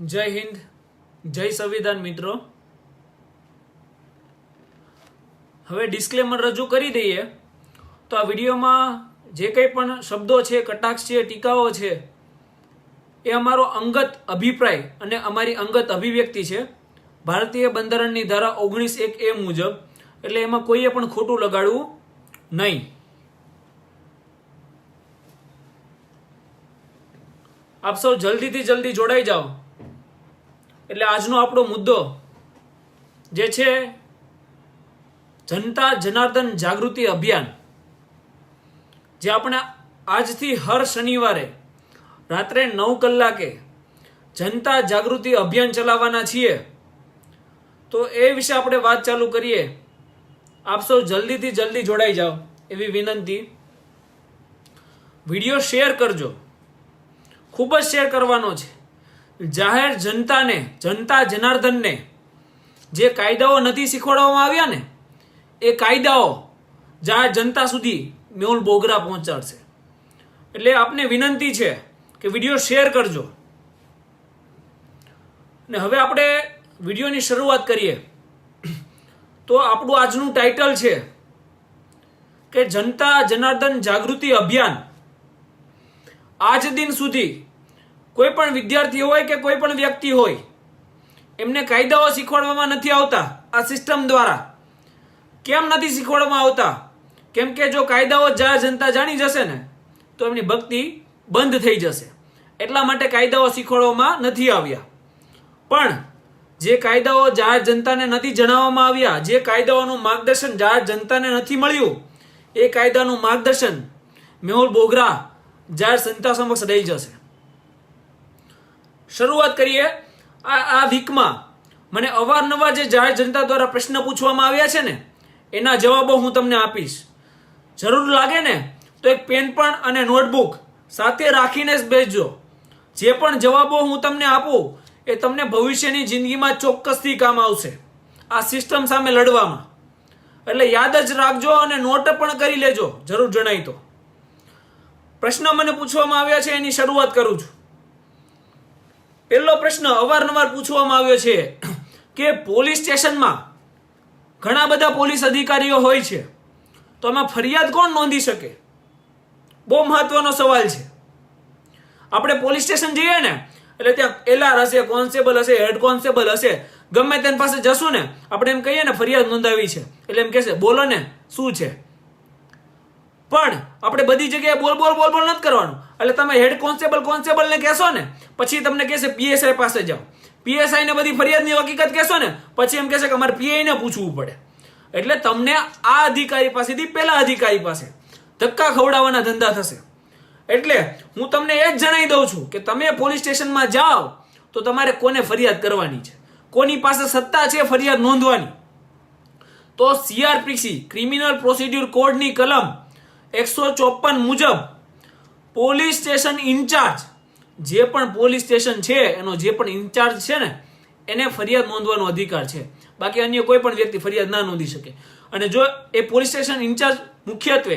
જય હિન્દ, જય સંવિધાન મિત્રો. હવે ડિસ્ક્લેમર રજૂ કરી દઈએ તો આ વિડીયોમાં જે કંઈ પણ શબ્દો છે, કટાક્ષ છે, ટીકાઓ છે એ અમારો અંગત અભિપ્રાય અને અમારી અંગત અભિવ્યક્તિ છે. ભારતીય બંધારણની ધારા 19(1) મુજબ, એટલે એમાં કોઈએ પણ ખોટું લગાડવું નહીં. આપ સૌ જલ્દીથી જલ્દી જોડાઈ જાઓ. એટલે આજનો આપણો મુદ્દો જે છે જનતા જનાર્દન જાગૃતિ અભિયાન, જે આપણે આજથી હર શનિવારે રાત્રે 9 કલાકે જનતા જાગૃતિ અભિયાન ચલાવવાના છીએ. તો એ વિશે આપણે વાત ચાલુ કરીએ. આપ સૌ જલ્દીથી જલ્દી જોડાઈ જાઓ એવી વિનંતી. વિડીયો શેર કરજો, ખૂબ જ શેર કરવાનો છે. જાહેર જનતાને, જનતા જનાર્દનને જે કાયદાઓ નથી શીખવાડવામાં આવ્યા ને, એ કાયદાઓ જાહેર જનતા સુધી મેહુલ બોગરા પહોંચાડશે. એટલે આપને વિનંતી છે કે વિડીયો શેર કરજો. ને હવે આપણે વિડીયોની શરૂઆત કરીએ. તો આપણું આજનું ટાઇટલ છે કે જનતા જનાર્દન જાગૃતિ અભિયાન. આજ દિન સુધી કોઈ પણ વિદ્યાર્થી હોય કે કોઈ પણ વ્યક્તિ હોય, એમને કાયદાઓ શીખવાડવામાં નથી આવતા. આ સિસ્ટમ દ્વારા કેમ નથી શીખવાડવામાં આવતા? કેમ કે જો કાયદાઓ જાહેર જનતા જાણી જશે ને તો એમની ભક્તિ બંધ થઈ જશે. એટલા માટે કાયદાઓ શીખવાડવામાં નથી આવ્યા. પણ જે કાયદાઓ જાહેર જનતાને નથી જણાવવામાં આવ્યા, જે કાયદાઓનું માર્ગદર્શન જાહેર જનતાને નથી મળ્યું, એ કાયદાનું માર્ગદર્શન મેહુલ બોગરા જાહેર જનતા સમક્ષ રહી જશે. શરૂઆત કરીએ. આ વીકમાં મને અવારનવાર જે જાહેર જનતા દ્વારા પ્રશ્ન પૂછવામાં આવ્યા છે ને, એના જવાબો હું તમને આપીશ. જરૂર લાગે ને તો એક પેન પણ અને નોટબુક સાથે રાખીને જ બેસજો. જે પણ જવાબો હું તમને આપું એ તમને ભવિષ્યની જિંદગીમાં ચોક્કસથી કામ આવશે, આ સિસ્ટમ સામે લડવામાં. એટલે યાદ જ રાખજો અને નોટ પણ કરી લેજો, જરૂર જણાય તો. પ્રશ્ન મને પૂછવામાં આવ્યા છે, એની શરૂઆત કરું છું. પહેલો પ્રશ્ન અવારનવાર પૂછવામાં આવ્યો છે કે પોલીસ સ્ટેશનમાં ઘણા બધા પોલીસ અધિકારીઓ હોય છે, તો આમાં ફરિયાદ કોણ નોંધી શકે? બહુ મહત્વનો સવાલ છે. આપણે પોલીસ સ્ટેશન જઈએ ને એટલે ત્યાં એલઆર હશે, કોન્સ્ટેબલ હશે, હેડ કોન્સ્ટેબલ હશે, ગમે તેની પાસે જશું ને આપણે એમ કહીએ ને ફરિયાદ નોંધાવી છે, એટલે એમ કહેશે બોલો ને શું છે. પણ આપણે બધી જગ્યાએ બોલ નથી કરવાનું. એટલે તમે હેડ કોન્સ્ટેબલને કહેશો ને, પછી તમને કહેશે પીએસઆઈ પાસે જાઓ. પીએસઆઈ ને બધી ફરિયાદની હકીકત કહેશો ને, પછી એમ કહેશે કે અમારે પીઆઈ ને પૂછવું પડે. એટલે તમને આ અધિકારી પાસેથી પેલા અધિકારી પાસે ધક્કા ખવડાવવાના ધંધા થશે. એટલે હું તમને એ જ જણાવી દઉં છું કે તમે પોલીસ સ્ટેશનમાં જાઓ તો તમારે કોને ફરિયાદ કરવાની છે, કોની પાસે સત્તા છે ફરિયાદ નોંધવાની. તો સીઆરપીસી ક્રિમિનલ પ્રોસિડ્યુર કોડની કલમ 154 મુજબ પોલીસ સ્ટેશન ઇન્ચાર્જ, જે પણ પોલીસ સ્ટેશન છે એનો જે પણ ઇન્ચાર્જ છે ને, એને ફરિયાદ નોંધવાનો અધિકાર છે. બાકી અન્ય કોઈ પણ વ્યક્તિ ફરિયાદ ના નોંધી શકે. અને જો એ પોલીસ સ્ટેશન ઇન્ચાર્જ મુખ્યત્વે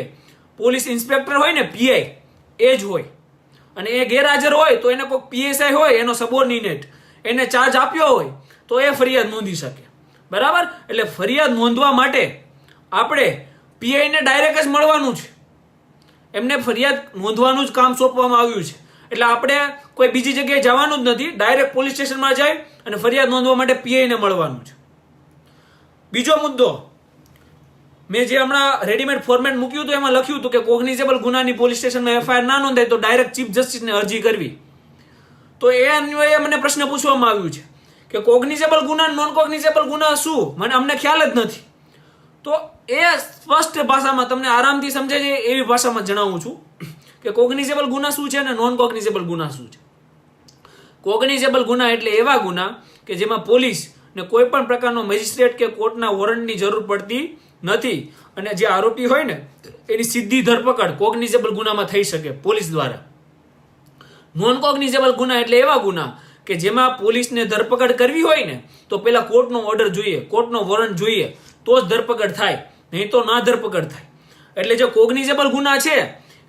પોલીસ ઇન્સ્પેક્ટર હોય ને, પીઆઈ એ જ હોય, અને એ ગેરહાજર હોય તો એને કોઈ પીએસઆઈ હોય એનો સબોર્ડિનેટ એને ચાર્જ આપ્યો હોય તો એ ફરિયાદ નોંધી શકે. બરાબર? એટલે ફરિયાદ નોંધવા માટે આપણે પીઆઈને ડાયરેક્ટ જ મળવાનું છે. એમને ફરિયાદ નોંધવાનું જ કામ સોંપવામાં આવ્યું છે. એટલે આપણે કોઈ બીજી જગ્યાએ જવાનું જ નથી, ડાયરેક્ટ પોલીસ સ્ટેશનમાં જાય અને ફરિયાદ નોંધવા માટે પીઆઈને મળવાનું છે. બીજો મુદ્દો, મેં જે હમણાં રેડીમેડ ફોર્મેટ મૂક્યું હતું એમાં લખ્યું હતું કે કોગ્નિઝેબલ ગુનાની પોલીસ સ્ટેશનમાં એફઆઈઆર ના નોંધાય તો ડાયરેક્ટ ચીફ જસ્ટિસને અરજી કરવી. તો એ અન્વયે મને પ્રશ્ન પૂછવામાં આવ્યું છે કે કોગ્નિઝેબલ ગુના, નોન કોગ્નિઝેબલ ગુના શું? અમને ખ્યાલ જ નથી. તો એ સ્પષ્ટ ભાષામાં તમને આરામથી સમજાય છે એવી ભાષામાં જણાવું છું કે કોગ્નિઝેબલ ગુના શું છે અને નોન કોગ્નિઝેબલ ગુના શું છે. કોગ્નિઝેબલ ગુના એટલે એવા ગુના કે જેમાં પોલીસ ને કોઈ પણ પ્રકારનો મેજિસ્ટ્રેટ કે કોર્ટના વોરંટની જરૂર પડતી નથી, અને જે આરોપી હોય ને એની સીધી ધરપકડ કોગ્નિઝેબલ ગુનામાં થઈ શકે પોલીસ દ્વારા. નોન કોગ્નિઝેબલ ગુના એટલે એવા ગુના કે જેમાં પોલીસને ધરપકડ કરવી હોય ને તો પેલા કોર્ટનો ઓર્ડર જોઈએ, કોર્ટનો વોરંટ જોઈએ, તો જ ધરપકડ થાય, નહીં તો ના ધરપકડ થાય. એટલે જે કોગ્નિઝેબલ ગુના છે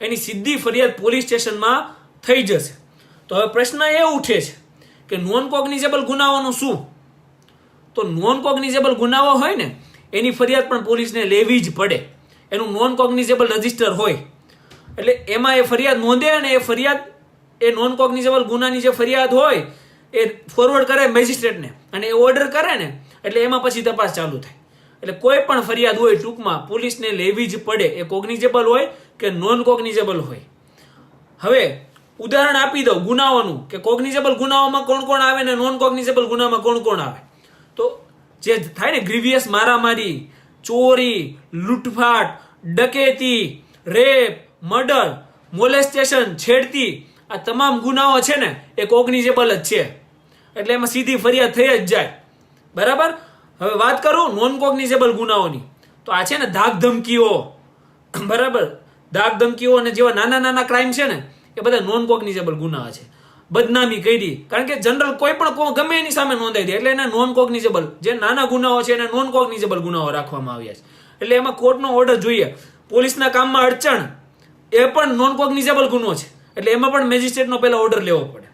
એની સીધી ફરિયાદ પોલીસ સ્ટેશનમાં થઈ જશે. તો હવે પ્રશ્ન એ ઉઠે છે કે કે નોન કોગ્નિઝેબલ ગુનાઓનું શું? તો નોન કોગ્નિઝેબલ ગુનાઓ હોય ને એની ફરિયાદ પણ પોલીસને લેવી જ પડે. એનું નોન કોગ્નિઝેબલ રજિસ્ટર હોય એટલે એમાં એ ફરિયાદ નોંધે અને એ ફરિયાદ એ નોન કોગ્નિઝેબલ ગુનાની જે ફરિયાદ હોય એ ફોરવર્ડ કરે મેજિસ્ટ્રેટને અને એ ઓર્ડર કરે ને એટલે એમાં પછી તપાસ ચાલુ થાય. એટલે કોઈ પણ ફરિયાદ હોય ટૂંકમાં પોલીસને લેવી જ પડે, એ કોગ્નિઝેબલ હોય કે નોન કોગ્નિઝેબલ હોય. હવે ઉદાહરણ આપી દઉં ગુનાઓનું કે કોગ્નિઝેબલ ગુનાઓમાં કોણ કોણ આવે ને નોન કોગ્નિઝેબલ ગુનામાં કોણ કોણ આવે. તો જે થાય ને ગ્રીવિયસ મારામારી, ચોરી, લૂંટફાટ, ડકેતી, રેપ, મર્ડર, મોલેસ્ટેશન, છેડતી, આ તમામ ગુનાઓ છે ને એ કોગ્નિઝેબલ જ છે. એટલે એમાં સીધી ફરિયાદ થઈ જ જાય. બરાબર. હવે વાત કરું નોન કોગ્નિઝેબલ ગુનાઓની, તો આ છે ને ધાક ધમકીઓ, બરાબર, ધાક ધમકીઓ અને જેવા નાના નાના ક્રાઇમ છે ને એ બધા નોન કોગ્નિઝેબલ ગુના છે. બદનામી કરી, કારણ કે જનરલ કોઈ પણ ગમે એની સામે નોંધાઈ દે એટલે એને નોન કોગ્નિઝેબલ જે નાના ગુનાઓ છે એને નોન કોગ્નિઝેબલ ગુનાઓ રાખવામાં આવ્યા છે. એટલે એમાં કોર્ટનો ઓર્ડર જોઈએ. પોલીસના કામમાં અડચણ એ પણ નોન કોગ્નિઝેબલ ગુનો છે એટલે એમાં પણ મેજિસ્ટ્રેટનો પહેલા ઓર્ડર લેવો પડે.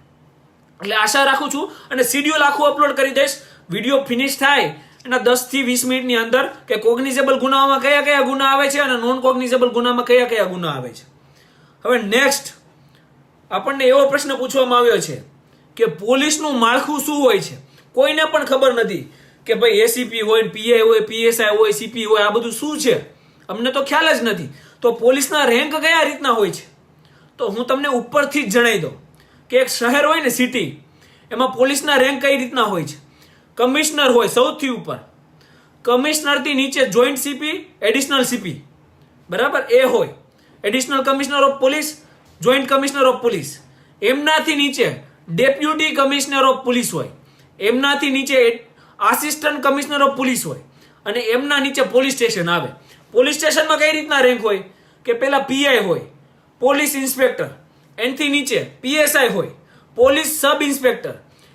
એટલે આશા રાખું છું અને શિડ્યુલ આખું અપલોડ કરી દઈશ. વિડીયો ફિનિશ થાય એના 10 થી 20 મિનિટની અંદર કે કોગ્નિઝેબલ ગુનાઓમાં કયા કયા ગુના આવે છે અને નોન કોગ્નિઝેબલ ગુનામાં કયા કયા ગુના આવે છે. હવે નેક્સ્ટ આપણને એવો પ્રશ્ન પૂછવામાં આવ્યો છે કે પોલીસનું માળખું શું હોય છે. કોઈને પણ ખબર નથી કે ભાઈ એસીપી હોય, પીઆઈ હોય, પીએસઆઈ હોય, સીપી હોય, આ બધું શું છે અમને તો ખ્યાલ જ નથી. તો પોલીસના રેન્ક કયા રીતના હોય છે તો હું તમને ઉપરથી જ જણાવી દઉં કે એક શહેર હોય ને સિટી, એમાં પોલીસના રેન્ક કઈ રીતના હોય છે. કમિશનર હોય સૌથી ઉપર, કમિશનરથી નીચે જોઈન્ટ સીપી, એડિશનલ સીપી, બરાબર, એ હોય. Additional commissioner of police, joint commissioner of police. એમનાથી નીચે ડેપ્યુટી કમિશનર ઓફ પોલીસ હોય, એમનાથી નીચે આસિસ્ટન્ટ કમિશનર ઓફ પોલીસ હોય અને એમના નીચે પોલીસ સ્ટેશન આવે. પોલીસ સ્ટેશનમાં કઈ રીતના રેન્ક હોય કે પેલા પીઆઈ હોય, પોલીસ ઇન્સ્પેક્ટર, એનાથી નીચે પીએસઆઈ હોય, પોલીસ સબ ઇન્સ્પેક્ટર,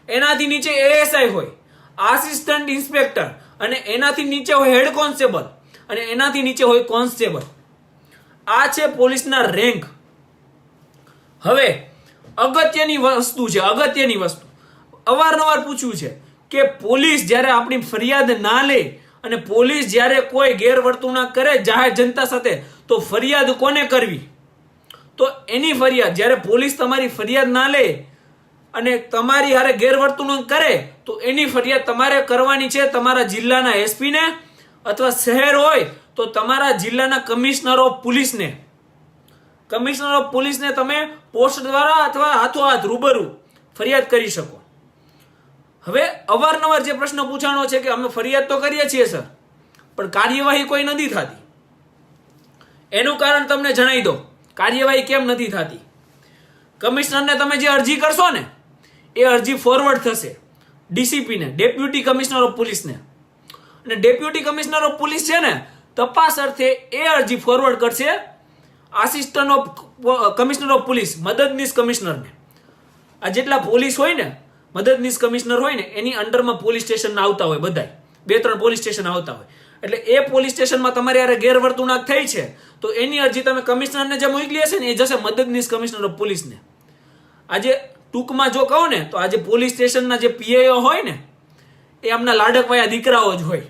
એનાથી નીચે એએસઆઈ હોય, આસિસ્ટન્ટ ઇન્સ્પેક્ટર અને એનાથી નીચે હોય હેડ કોન્સ્ટેબલ અને એનાથી નીચે હોય કોન્સ્ટેબલ. આ છે પોલીસના રેન્ક. હવે અગત્યની વસ્તુ છે, અગત્યની વસ્તુ અવારનવાર પૂછ્યું છે કે પોલીસ જ્યારે આપણી ફરિયાદ ના લે અને પોલીસ જ્યારે કોઈ ગેરવર્તણૂક કરે જાહેર જનતા સાથે તો ફરિયાદ કોને કરવી. તો એની ફરિયાદ જ્યારે પોલીસ તમારી ફરિયાદ ના લે અને તમારી હારે ગેરવર્તણૂક કરે તો એની ફરિયાદ તમારે કરવાની છે તમારા જિલ્લાના એસપીને અથવા શહેર હોય તો તમારા જિલ્લાના કમિશનર ઓફ પોલીસને. કમિશનર ઓફ પોલીસને તમે પોસ્ટ દ્વારા અથવા હાથોહાથ રૂબરૂ ફરિયાદ કરી શકો. હવે અવારનવાર જે પ્રશ્ન પૂછાણો છે કે અમે ફરિયાદ તો કરીએ છીએ સર પણ કાર્યવાહી કોઈ નથી થતી. એનું કારણ તમને જણાવી દો કાર્યવાહી કેમ નથી થતી. કમિશનરને તમે જે અરજી કરશો ને એ અરજી ફોરવર્ડ થશે ડીસીપીને, ડેપ્યુટી કમિશનર ઓફ પોલીસને, અને ડેપ્યુટી કમિશનર ઓફ પોલીસ છે ને તપાસ અર્થે એ અરજી ફોરવર્ડ કરશે assistant of commissioner of police, મદદનીશ કમિશનરને. આ જેટલા પોલીસ હોય ને મદદનીશ કમિશનર હોય ને એની અંડરમાં પોલીસ સ્ટેશન આવતા હોય, બધા 2-3 પોલીસ સ્ટેશન આવતા હોય. એટલે એ પોલીસ સ્ટેશનમાં તમારે યારે ગેરવર્તણૂક થઈ છે તો એની અરજી તમે કમિશનરને જે મોકલી હશે ને એ જશે મદદનીશ કમિશનર ઓફ પોલીસને. આજે ટૂંકમાં જો કહો ને તો આજે પોલીસ સ્ટેશનના જે પીઆઈઓ હોય ને એ આમના લાડકવાયા દીકરાઓ જ હોય.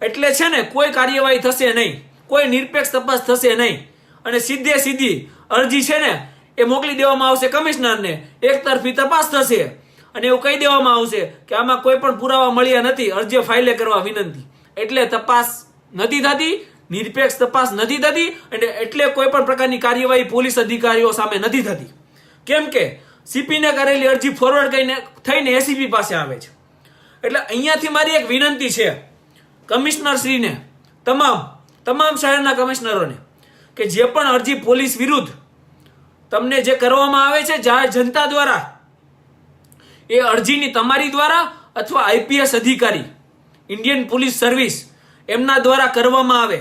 એટલે છે ને કોઈ કાર્યવાહી થશે નહીં, કોઈ નિરપેક્ષ તપાસ થશે નહીં અને સીધી અરજી છે ને એ મોકલી દેવામાં આવશે કમિશનરને, એક તરફી તપાસ થશે અને એવું કહી દેવામાં આવશે કે આમાં કોઈ પણ પુરાવા મળ્યા નથી, અરજી ફાઇલે કરવા વિનંતી. એટલે તપાસ નથી થતી, નિરપેક્ષ તપાસ નથી થતી અને એટલે કોઈ પણ પ્રકારની કાર્યવાહી પોલીસ અધિકારીઓ સામે નથી થતી. કેમ કે સીપીને કરેલી અરજી ફોરવર્ડ થઈને એસીપી પાસે આવે છે. એટલે અહીંયાથી મારી એક વિનંતી છે કમિશનર શ્રીને, તમામ શહેરના કમિશનરોને કે જે પણ અરજી પોલીસ વિરુદ્ધ તમને જે કરવામાં આવે છે જાહેર જનતા દ્વારા, એ અરજીની તમારી દ્વારા અથવા આઈપીએસ અધિકારી, ઇન્ડિયન પોલીસ સર્વિસ એમના દ્વારા કરવામાં આવે.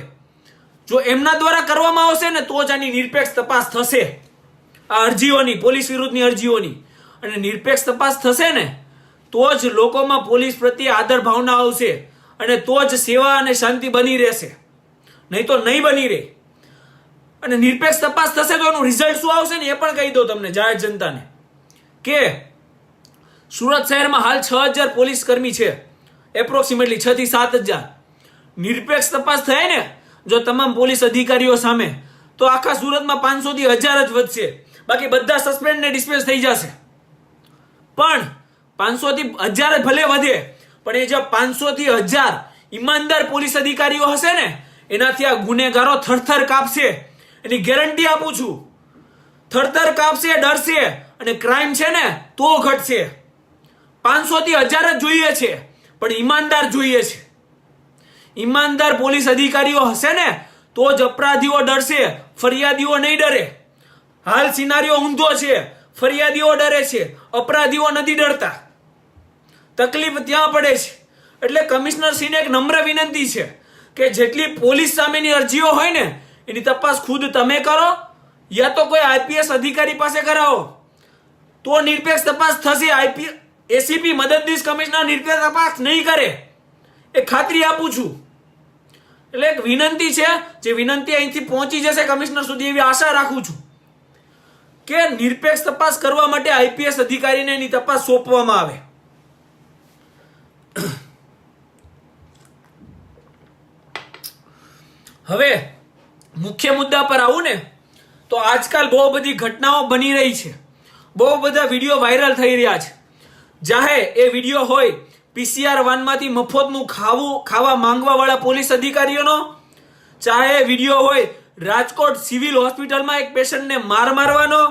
જો એમના દ્વારા કરવામાં આવશે ને તો જ આની નિરપેક્ષ તપાસ થશે, આ અરજીઓની, પોલીસ વિરુદ્ધની અરજીઓની. અને નિરપેક્ષ તપાસ થશે ને તો જ લોકોમાં પોલીસ પ્રત્યે આદર ભાવના આવશે અને તો જ સેવા અને શાંતિ બની રહેશે, નહીં તો નહીં બની રહે. અને નિરપેક્ષ તપાસ થશે તો એનું રિઝલ્ટ શું આવશે ને એ પણ કહી દો તમને જાહેર જનતાને કે સુરત શહેરમાં હાલ 6,000 પોલીસ કર્મી છે, એપ્રોક્સિમેટલી 6 થી 7,000. નિરપેક્ષ તપાસ થાય ને જો તમામ પોલીસ અધિકારીઓ સામે, તો આખા સુરતમાં 500 થી 1000 જ વધશે, બાકી બધા સસ્પેન્ડ ને ડિસ્પેન્સ થઈ જશે. પણ 500 થી 1000 ભલે વધે, પણ એ જે 500 થી 1000 ઈમાનદાર પોલીસ અધિકારીઓ હશે ને, એનાથી આ ગુનેગારો થરથર કાપશે, એની ગેરંટી આપું છું. થરથર કાપશે, ડરશે, અને ક્રાઇમ છે ને તો ઘટશે. 500 થી 1000 જ જોઈએ છે, પણ ઈમાનદાર જોઈએ છે. ઈમાનદાર પોલીસ અધિકારીઓ હશે ને તો જ અપરાધીઓ ડરશે, ફરિયાદીઓ નહીં ડરે. હાલ સિનારીઓ ઊંધો છે, ફરિયાદીઓ ડરે છે, અપરાધીઓ નથી ડરતા. તકલીફ ત્યાં પડે છે. એટલે કમિશનરશ્રીને એક નમ્ર વિનંતી છે કે જેટલી પોલીસ સામેની અરજીઓ હોય ને એની તપાસ ખુદ તમે કરો, યા તો કોઈ આઈપીએસ અધિકારી પાસે કરાવો, તો નિરપેક્ષ તપાસ થશે. એસીપી મદદનીશ કમિશનર નિરપેક્ષ તપાસ નહીં કરે, એ ખાતરી આપું છું. એટલે એક વિનંતી છે, જે વિનંતી અહીંથી પહોંચી જશે કમિશનર સુધી એવી આશા રાખું છું કે નિરપેક્ષ તપાસ કરવા માટે આઈપીએસ અધિકારીને એની તપાસ સોંપવામાં આવે. હવે મુખ્ય મુદ્દા પર આવું ને તો આજકાલ બહુ બધી ઘટનાઓ બની રહી છે, બહુ બધા વિડીયો વાયરલ થઈ રહ્યા છે. ચાહે એ વિડીયો હોય પીસીઆર વાનમાંથી મફતનું ખાવા માંગવા વાળા પોલીસ અધિકારીઓનો, ચાહે વિડીયો હોય રાજકોટ સિવિલ હોસ્પિટલમાં એક પેશન્ટને માર મારવાનો,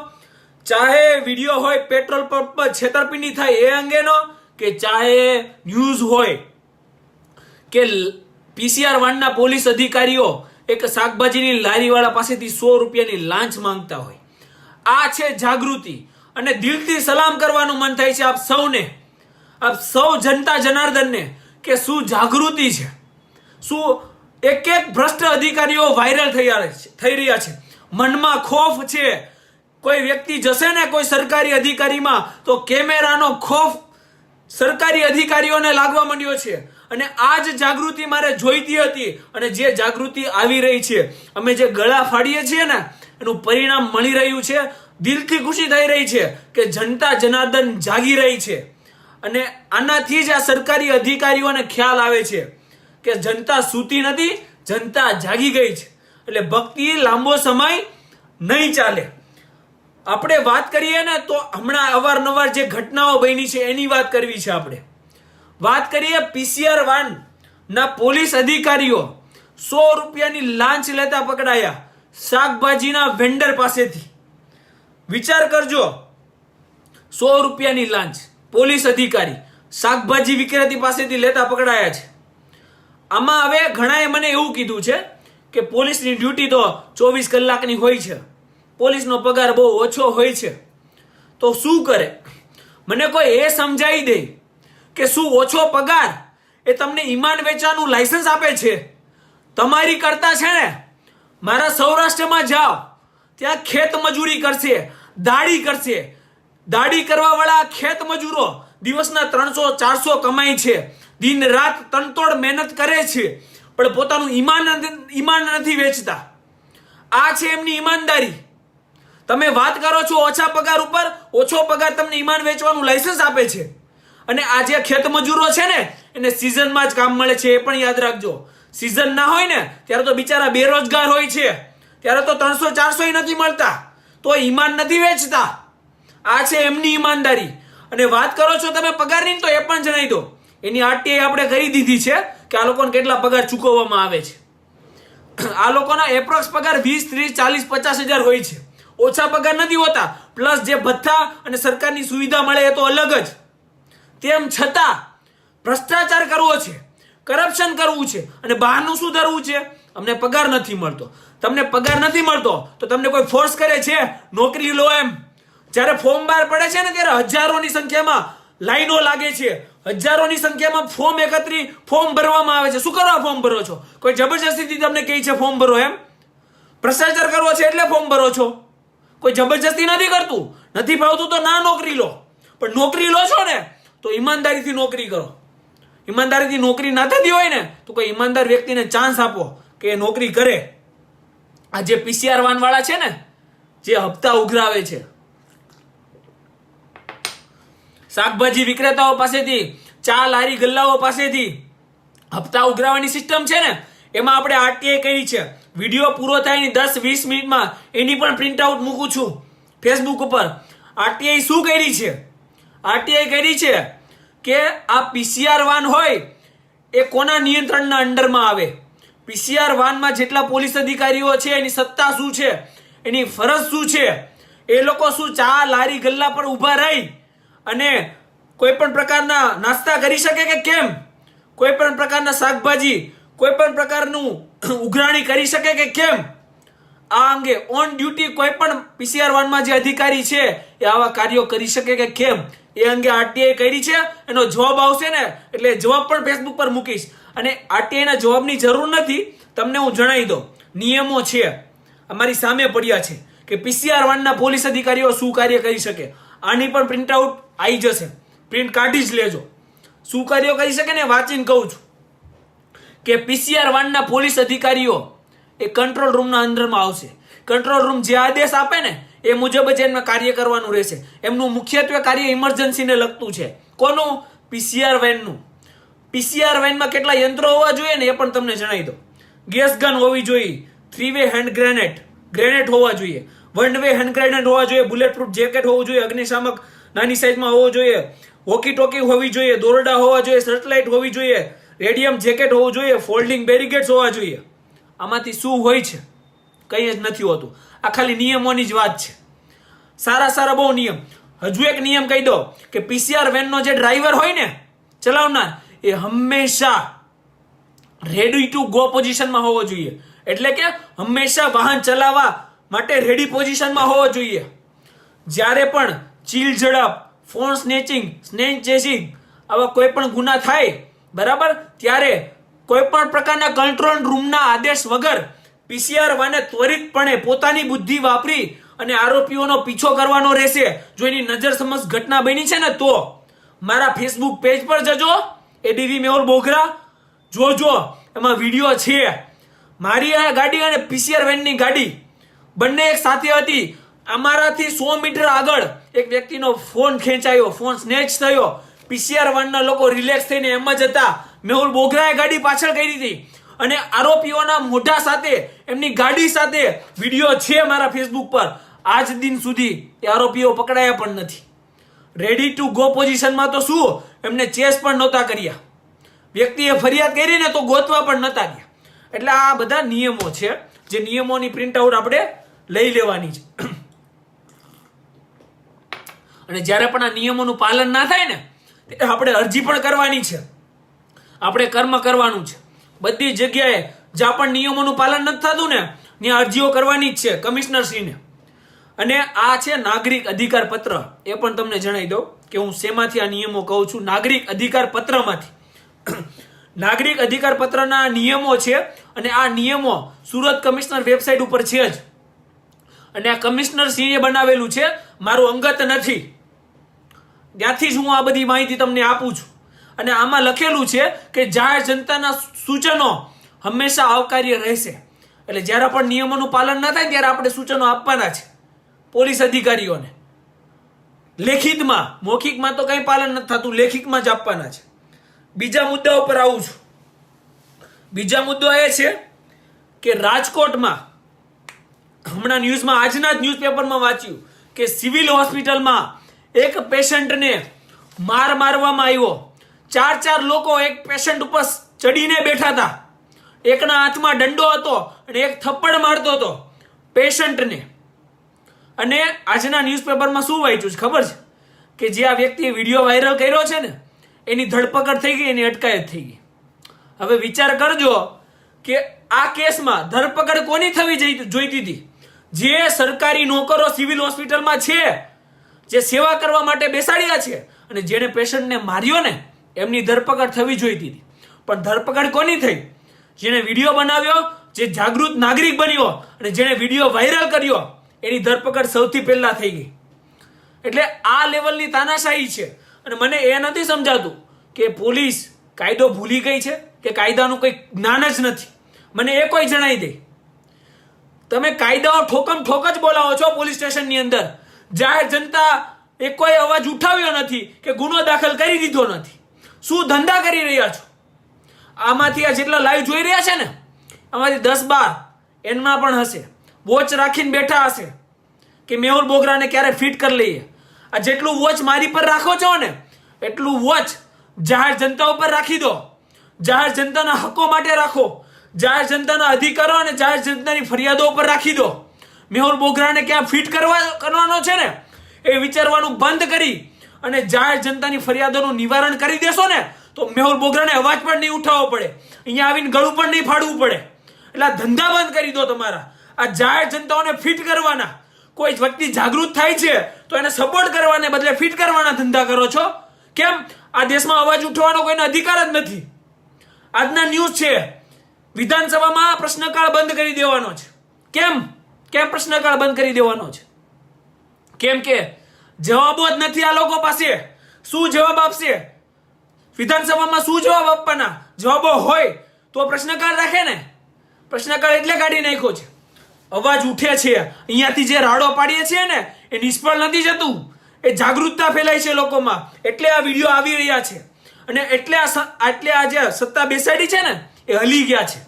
ચાહે વિડીયો હોય પેટ્રોલ પંપ પર છેતરપિંડી થાય એ અંગેનો, કે ચાહે ન્યૂઝ હોય કે પીસીઆર વાનના પોલીસ અધિકારીઓ એક શાકભાજીની લારીવાળા પાસેથી 100 રૂપિયાની લાંચ માંગતા હોય. આ છે જાગૃતિ, અને દિલથી સલામ કરવાનું મન થાય છે આપ સૌને, આપ સૌ જનતા જનાર્દનને, કે શું જાગૃતિ છે, શું એક ભ્રષ્ટ અધિકારીઓ વાયરલ થઈ રહ્યા છે. મનમાં ખોફ છે. કોઈ વ્યક્તિ જશે ને કોઈ સરકારી અધિકારીમાં તો કેમેરાનો ખોફ સરકારી અધિકારીઓને લાગવા માંડ્યો છે. અને આ જ જાગૃતિ મારે જોઈતી હતી, અને જે જાગૃતિ આવી રહી છે, અમે જે ગળા ફાડીએ છીએ ને એનું પરિણામ મળી રહ્યું છે. દિલથી ખુશી થઈ રહી છે કે જનતા જનાર્દન જાગી રહી છે. અને આનાથી જ આ સરકારી અધિકારીઓને ખ્યાલ આવે છે કે જનતા સૂતી નથી, જનતા જાગી ગઈ છે. એટલે ભક્તિ લાંબો સમય નહીં ચાલે. આપણે વાત કરીએ ને તો હમણાં અવારનવાર જે ઘટનાઓ બની છે એની વાત કરવી છે. આપણે વાત કરીએ પીસીઆર વાન ના પોલીસ અધિકારીઓ 100 રૂપિયાની લાંચ લેતા પકડાયા શાકભાજીના વેન્ડર પાસેથી. વિચાર કરજો, 100 રૂપિયાની લાંચ પોલીસ અધિકારી શાકભાજી વિક્રેતી પાસેથી લેતા પકડાયા છે. આમાં હવે ઘણાએ મને એવું કીધું છે કે પોલીસની ડ્યુટી તો 24 કલાકની હોય છે, પોલીસનો પગાર બહુ ઓછો હોય છે, તો શું કરે? મને કોઈ એ સમજાવી દે કે શું ઓછો પગાર એ તમને ઈમાન વેચવાનું લાયસન્સ આપે છે? તમારી કરતા છે ને મારા સૌરાષ્ટ્રમાં જાઓ, ત્યાં ખેત મજૂરી કરશે, દાડી કરશે. દાડી કરવા વાળા ખેત મજૂરો દિવસના 300-400 કમાય છે, દિન રાત તનતોડ મહેનત કરે છે, પણ પોતાનું ઈમાન નથી વેચતા. આ છે એમની ઈમાનદારી. તમે વાત કરો છો ઓછા પગાર ઉપર, ઓછો પગાર તમને ઈમાન વેચવાનું લાયસન્સ આપે છે. અને આ જે ખેત મજૂરો છે ને એને સિઝનમાં જ કામ મળે છે, એ પણ યાદ રાખજો. સિઝન ના હોય ને ત્યારે તો બિચારા બેરોજગાર હોય છે, ત્યારે તો 300-400 નથી મળતા, તો ઈમાન નથી વેચતા. આ છે એમની ઈમાનદારી. અને વાત કરો છો તમે પગારની, તો એ પણ જણાવી દો, એની આરટીઆઈ આપણે કરી દીધી છે કે આ લોકોને કેટલા પગાર ચૂકવવામાં આવે છે. આ લોકોના એપ્રોક્સ પગાર 20, 30, 40, 50 હજાર હોય છે, ઓછા પગાર નથી હોતા. પ્લસ જે ભથ્થા અને સરકારની સુવિધા મળે એ તો અલગ જ. તેમ છતાં ભ્રષ્ટાચાર કરવો છે, કરપ્શન કરવું છે, અને બહારનું શું ધરવું છે? અમને પગાર નથી મળતો. તમને પગાર નથી મળતો તો તમને કોઈ ફોર્સ કરે છે નોકરી લો એમ? જ્યારે ફોર્મ બહાર પડે છે ને ત્યારે હજારોની સંખ્યામાં લાઈનો લાગે છે, હજારોની સંખ્યામાં ફોર્મ ભરવામાં આવે છે. શું કરવા ફોર્મ ભરો છો? કોઈ જબરજસ્તીથી તમને કહે છે ફોર્મ ભરો એમ? ભ્રષ્ટાચાર કરવો છે એટલે ફોર્મ ભરો છો. કોઈ જબરજસ્તી નથી કરતું. નથી ભાવતું તો ના નોકરી લો, પણ નોકરી લો છો ને તો ઈમાનદારીથી નોકરી કરો. ઈમાનદારીથી નોકરી ના થતી હોય ને તો કોઈ ઈમાનદાર વ્યક્તિને ચાન્સ આપો કે એ નોકરી કરે. આ જે પીસીઆર વાન વાળા છે ને, જે હપ્તા ઉઘરાવે છે, શાકભાજી વિક્રેતાઓ પાસેથી, ચા લારી ગલ્લાઓ પાસેથી હપ્તા ઉઘરાવવાની સિસ્ટમ છે ને, એમાં આપણે આરટીઆઈ કરી છે. વિડીયો પૂરો થાય ની 10-20 મિનિટમાં એની પણ પ્રિન્ટ આઉટ મૂકું છું ફેસબુક ઉપર. આરટીઆઈ શું કરી છે? આરટીઆઈ કરી છે કે આ પીસીઆર વાન હોય એ કોના નિયંત્રણના અંડરમાં આવે, પીસીઆર વાનમાં જેટલા પોલીસ અધિકારીઓ છે એની સત્તા શું છે, એની ફરજ શું છે, એ લોકો શું ચા લારી ગલ્લા પર ઊભા રહી અને કોઈ પણ પ્રકારના નાસ્તા કરી શકે કે કેમ, કોઈ પણ પ્રકારના શાકભાજી, કોઈ પણ પ્રકારનું ઉઘરાણી કરી શકે કે કેમ? આ અંગે ઓન ડ્યુટી કોઈ પણ પીસીઆર વાનમાં જે અધિકારી છે એ આવા કાર્યો કરી શકે કે કેમ, એ અંગે આરટીઆઈ કરી છે. એનો જવાબ આવશે ને એટલે જવાબ પણ ફેસબુક પર મૂકીશ. અને આરટીઆઈ ના જવાબની જરૂર નથી, તમને હું જણાવી દઉં. નિયમો છે અમારી સામે પડ્યા છે કે પીસીઆર વાનના પોલીસ અધિકારીઓ શું કાર્ય કરી શકે. આની પણ પ્રિન્ટ આઉટ આવી જશે, પ્રિન્ટ કાઢી જ લેજો. શું કાર્યો કરી શકે ને વાંચીને કહું છું કે પીસીઆર વાનના પોલીસ અધિકારીઓ એ કંટ્રોલ રૂમના અંદરમાં આવશે. કંટ્રોલ રૂમ જે આદેશ આપે ને એ મુજબ જ એમને કાર્ય કરવાનું રહેશે. એમનું મુખ્યત્વે કાર્ય ઇમરજન્સીને લગતું છે. કોનું? પીસીઆર વેનનું. પીસીઆર વેનમાં કેટલા યંત્રો હોવા જોઈએ ને એ પણ તમને જણાવી દો. ગેસ ગન હોવી જોઈએ, 3-વે હેન્ડ ગ્રેનેડ હોવા જોઈએ, 1-વે હેન્ડ ગ્રેનેડ હોવા જોઈએ, બુલેટ પ્રૂફ જેકેટ હોવું જોઈએ, અગ્નિશામક નાની સાઈઝમાં હોવો જોઈએ, વોકી ટોકી હોવી જોઈએ, દોરડા હોવા જોઈએ, સર્ચલાઇટ હોવી જોઈએ, રેડિયમ જેકેટ હોવું જોઈએ, ફોલ્ડિંગ બેરિકેડ્સ હોવા જોઈએ. આમાંથી શું હોય છે? કંઈ જ નથી હોતું. આ ખાલી નિયમોની જ વાત છે. સારા બહુ નિયમ. હજુ એક નિયમ કહી દો કે પીસીઆર વેનનો જે ડ્રાઈવર હોય ને, ચલાવનાર, એ હંમેશા રેડી ટુ ગો પોઝિશનમાં હોવો જોઈએ. એટલે કે હંમેશા વાહન ચલાવવા માટે રેડી પોઝિશનમાં હોવો જોઈએ. જ્યારે પણ ચીલ ઝડપ, ફોન સ્નેચિંગ, ચેસિંગ આવા કોઈ પણ ગુના થાય બરાબર, ત્યારે કોઈ પણ પ્રકારના કંટ્રોલ રૂમના આદેશ વગર પીસીઆર વાને ત્વરિતપણે પોતાની બુદ્ધિ વાપરી અને આરોપીઓનો પીછો કરવાનો રહેશે. જો એની નજર સમક્ષ ઘટના બની છે ને તો મારા ફેસબુક પેજ પર જજો, એડીવી મેહુલ બોગરા, જોજો, એમાં વિડીયો છે. મારી આ ગાડી અને પીસીઆર વેનની ગાડી બંને એક સાથે હતી. અમારાથી 100 મીટર આગળ એક વ્યક્તિનો ફોન ખેંચાયો, ફોન સ્નેચ થયો. પીસીઆર વાનના લોકો રિલેક્સ થઈને એમ જ હતા. મેહુલ બોગરાએ ગાડી પાછળ કરી હતી અને આરોપીઓના મોઢા સાથે, એમની ગાડી સાથે વિડીયો છે મારા ફેસબુક પર. આજ દિન સુધી એ આરોપીઓ પકડાયા પણ નથી. રેડી ટુ ગો પોઝિશનમાં તો શું, એમને ચેસ પણ નહોતા કર્યા. વ્યક્તિએ ફરિયાદ કરી ને તો ગોતવા પણ નહોતા ગયા. એટલે આ બધા નિયમો છે, જે નિયમોની પ્રિન્ટ આઉટ આપણે લઈ લેવાની છે. અને જ્યારે પણ આ નિયમોનું પાલન ના થાય ને ત્યારે આપણે અરજી પણ કરવાની છે, આપણે કર્મ કરવાનું છે. બધી જગ્યાએ જ્યાં પણ નિયમોનું પાલન નથી થતું ને ત્યાં અરજીઓ કરવાની જ છે કમિશનરશ્રીને. અને આ છે નાગરિક અધિકાર પત્ર. એ પણ તમને જણાવી દઉં કે હું શેમાંથી આ નિયમો કહું છું. નાગરિક અધિકાર પત્રમાંથી. નાગરિક અધિકાર પત્રના નિયમો છે અને આ નિયમો સુરત કમિશનર વેબસાઇટ ઉપર છે જ. અને આ કમિશનરશ્રીએ બનાવેલું છે, મારું અંગત નથી. ત્યાંથી જ હું આ બધી માહિતી તમને આપું છું. અને આમાં લખેલું છે કે જાહેર જનતાના સૂચનો હંમેશા આવકાર્ય રહેશે. એટલે જ્યારે પણ નિયમોનું પાલન ના થાય ત્યારે આપણે સૂચનો આપવાના છે પોલીસ અધિકારીઓને. લેખિતમાં, મૌખિકમાં તો કંઈ પાલન નથી થતું, લેખિતમાં જ આપવાના છે. બીજા મુદ્દા ઉપર આવું છું. બીજા મુદ્દો એ છે કે રાજકોટમાં હમણાં ન્યૂઝમાં, આજના જ ન્યૂઝપેપરમાં વાંચ્યું કે સિવિલ હોસ્પિટલમાં એક પેશન્ટને મારવામાં આવ્યો. 4 લોકો એક પેશન્ટ ઉપર ચડીને બેઠા હતા. એકના હાથમાં દંડો હતો અને એક થપ્પડ મારતો હતો પેશન્ટને. અને આજના ન્યૂઝપેપરમાં શું વાંચ્યું છે ખબર છે? કે જે આ વ્યક્તિએ વિડીયો વાયરલ કર્યો છે ને એની ધરપકડ થઈ ગઈ, એની અટકાયત થઈ ગઈ. હવે વિચાર કરજો કે આ કેસમાં ધરપકડ કોની થવી જોઈતી હતી? જે સરકારી નોકરો સિવિલ હોસ્પિટલમાં છે, જે સેવા કરવા માટે બેસાડ્યા છે અને જેને પેશન્ટને માર્યો ને એમની ધરપકડ થવી જોઈતી હતી. પણ ધરપકડ કોની થઈ? જેને વિડીયો બનાવ્યો, જે જાગૃત નાગરિક બન્યો અને જેને વિડીયો વાયરલ કર્યો એની ધરપકડ સૌથી પહેલા થઈ ગઈ. એટલે આ લેવલની તાનાશાહી છે. અને મને એ નથી સમજાતું કે પોલીસ કાયદો ભૂલી ગઈ છે કે કાયદાનું કંઈ જ્ઞાન જ નથી. મને એ કોઈ જણાવી દે. તમે કાયદાઓ ઠોકમ ઠોક જ બોલાવો છો પોલીસ સ્ટેશનની અંદર. જાહેર જનતા એ કોઈ અવાજ ઉઠાવ્યો નથી કે ગુનો દાખલ કરી દીધો નથી. શું ધંધા કરી રહ્યા છો? આમાંથી આ જેટલા લાઈવ જોઈ રહ્યા છે ને, આમાંથી 10-12 એમના પણ હશે, વોચ રાખીને બેઠા હશે કે મેહુલ બોગરાને ક્યારે ફિટ કરી લઈએ. આ જેટલું વોચ મારી પર રાખો છો ને, એટલું વોચ જાહેર જનતા ઉપર રાખી દો. જાહેર જનતાના હકો માટે રાખો, જાહેર જનતાના અધિકારો અને જાહેર જનતાની ફરિયાદો ઉપર રાખી દો. મેહુલ બોગરાને ક્યાં ફિટ કરવાનો છે ને એ વિચારવાનું બંધ કરી અને જાહેર જનતાની ફરિયાદોનું નિવારણ કરી દેશો ને, તો મેહુલ બોગરાને અવાજ પણ નહીં ઉઠાવવો પડે, અહીંયા આવીને ગળું પણ નહીં ફાડવું પડે. એટલે આ ધંધા બંધ કરી દો તમારા. આ જાહેર જનતાઓને ફિટ કરવાના, કોઈ વ્યક્તિ જાગૃત થાય છે તો એને સપોર્ટ કરવાને બદલે ફિટ કરવાના ધંધા કરો છો. કેમ? આ દેશમાં અવાજ ઉઠવાનો કોઈનો અધિકાર જ નથી. આજના ન્યૂઝ છે, વિધાનસભામાં પ્રશ્નકાળ બંધ કરી દેવાનો છે. કેમ પ્રશ્નકાળ બંધ કરી દેવાનો છે? કેમ કે જવાબો જ નથી આ લોકો પાસે. શું જવાબ આપશે વિધાનસભામાં? શું જવાબ આપવાના? જવાબો હોય તો પ્રશ્નકાળ રાખે ને. પ્રશ્નકાળ એટલે કાઢી નાખ્યો છે. અવાજ ઉઠે છે, અહીંયાથી જે રાડો પાડીએ છીએ ને એ નિષ્ફળ નથી જતું. એ જાગૃતતા ફેલાય છે લોકોમાં, એટલે આ વિડીયો આવી રહ્યા છે. અને એટલે આ જે સત્તા બેસાડી છે ને એ હલી ગયા છે.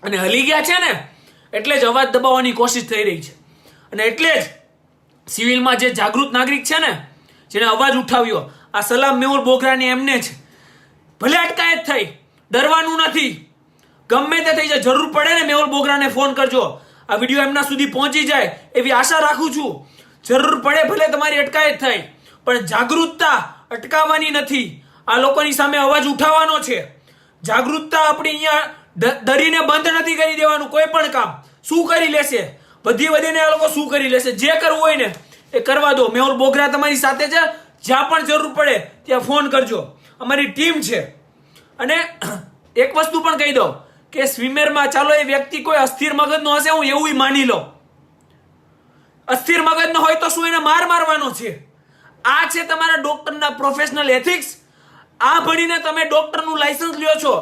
અને હલી ગયા છે ને એટલે જ અવાજ દબાવવાની કોશિશ થઈ રહી છે. અને એટલે જ સિવિલમાં જે જાગૃત નાગરિક છે ને, જેને અવાજ ઉઠાવ્યો, આ સલામ મેહુલ બોગરાની એમને છે. ભલે અટકાયત થઈ, ડરવાનું નથી. ગમે તે થઈ જાય, જરૂર પડે ને મેહુલ બોગરાને ફોન કરજો. આ વિડીયો એમના સુધી પહોંચી જાય એવી આશા રાખું છું. જરૂર પડે ભલે તમારી અટકાયત થાય, પણ જાગૃતતા અટકાવવાની નથી. આ લોકોની સામે અવાજ ઉઠાવવાનો છે. જાગૃતતા આપણી અહીંયા દરીને બંધ નથી કરી દેવાનું. કોઈ પણ કામ શું કરી લેશે, વધીને આ લોકો શું કરી લેશે? જે કરવું હોય ને એ કરવા દો. મેહુલ બોગરા તમારી સાથે છે. જ્યાં પણ જરૂર પડે ત્યાં ફોન કરજો, અમારી ટીમ છે. અને એક વસ્તુ પણ કહી દઉં કે સ્વિમેરમાં ચાલો એ વ્યક્તિ કોઈ અસ્થિર મગજનો હશે, હું એવું માની લઉં. અસ્થિર મગજનો હોય તો શું એને મારવાનો છે? આ છે તમારા ડોક્ટરના પ્રોફેશનલ એથિક્સ. આ ભણીને તમે ડોક્ટરનું લાયસન્સ લ્યો છો,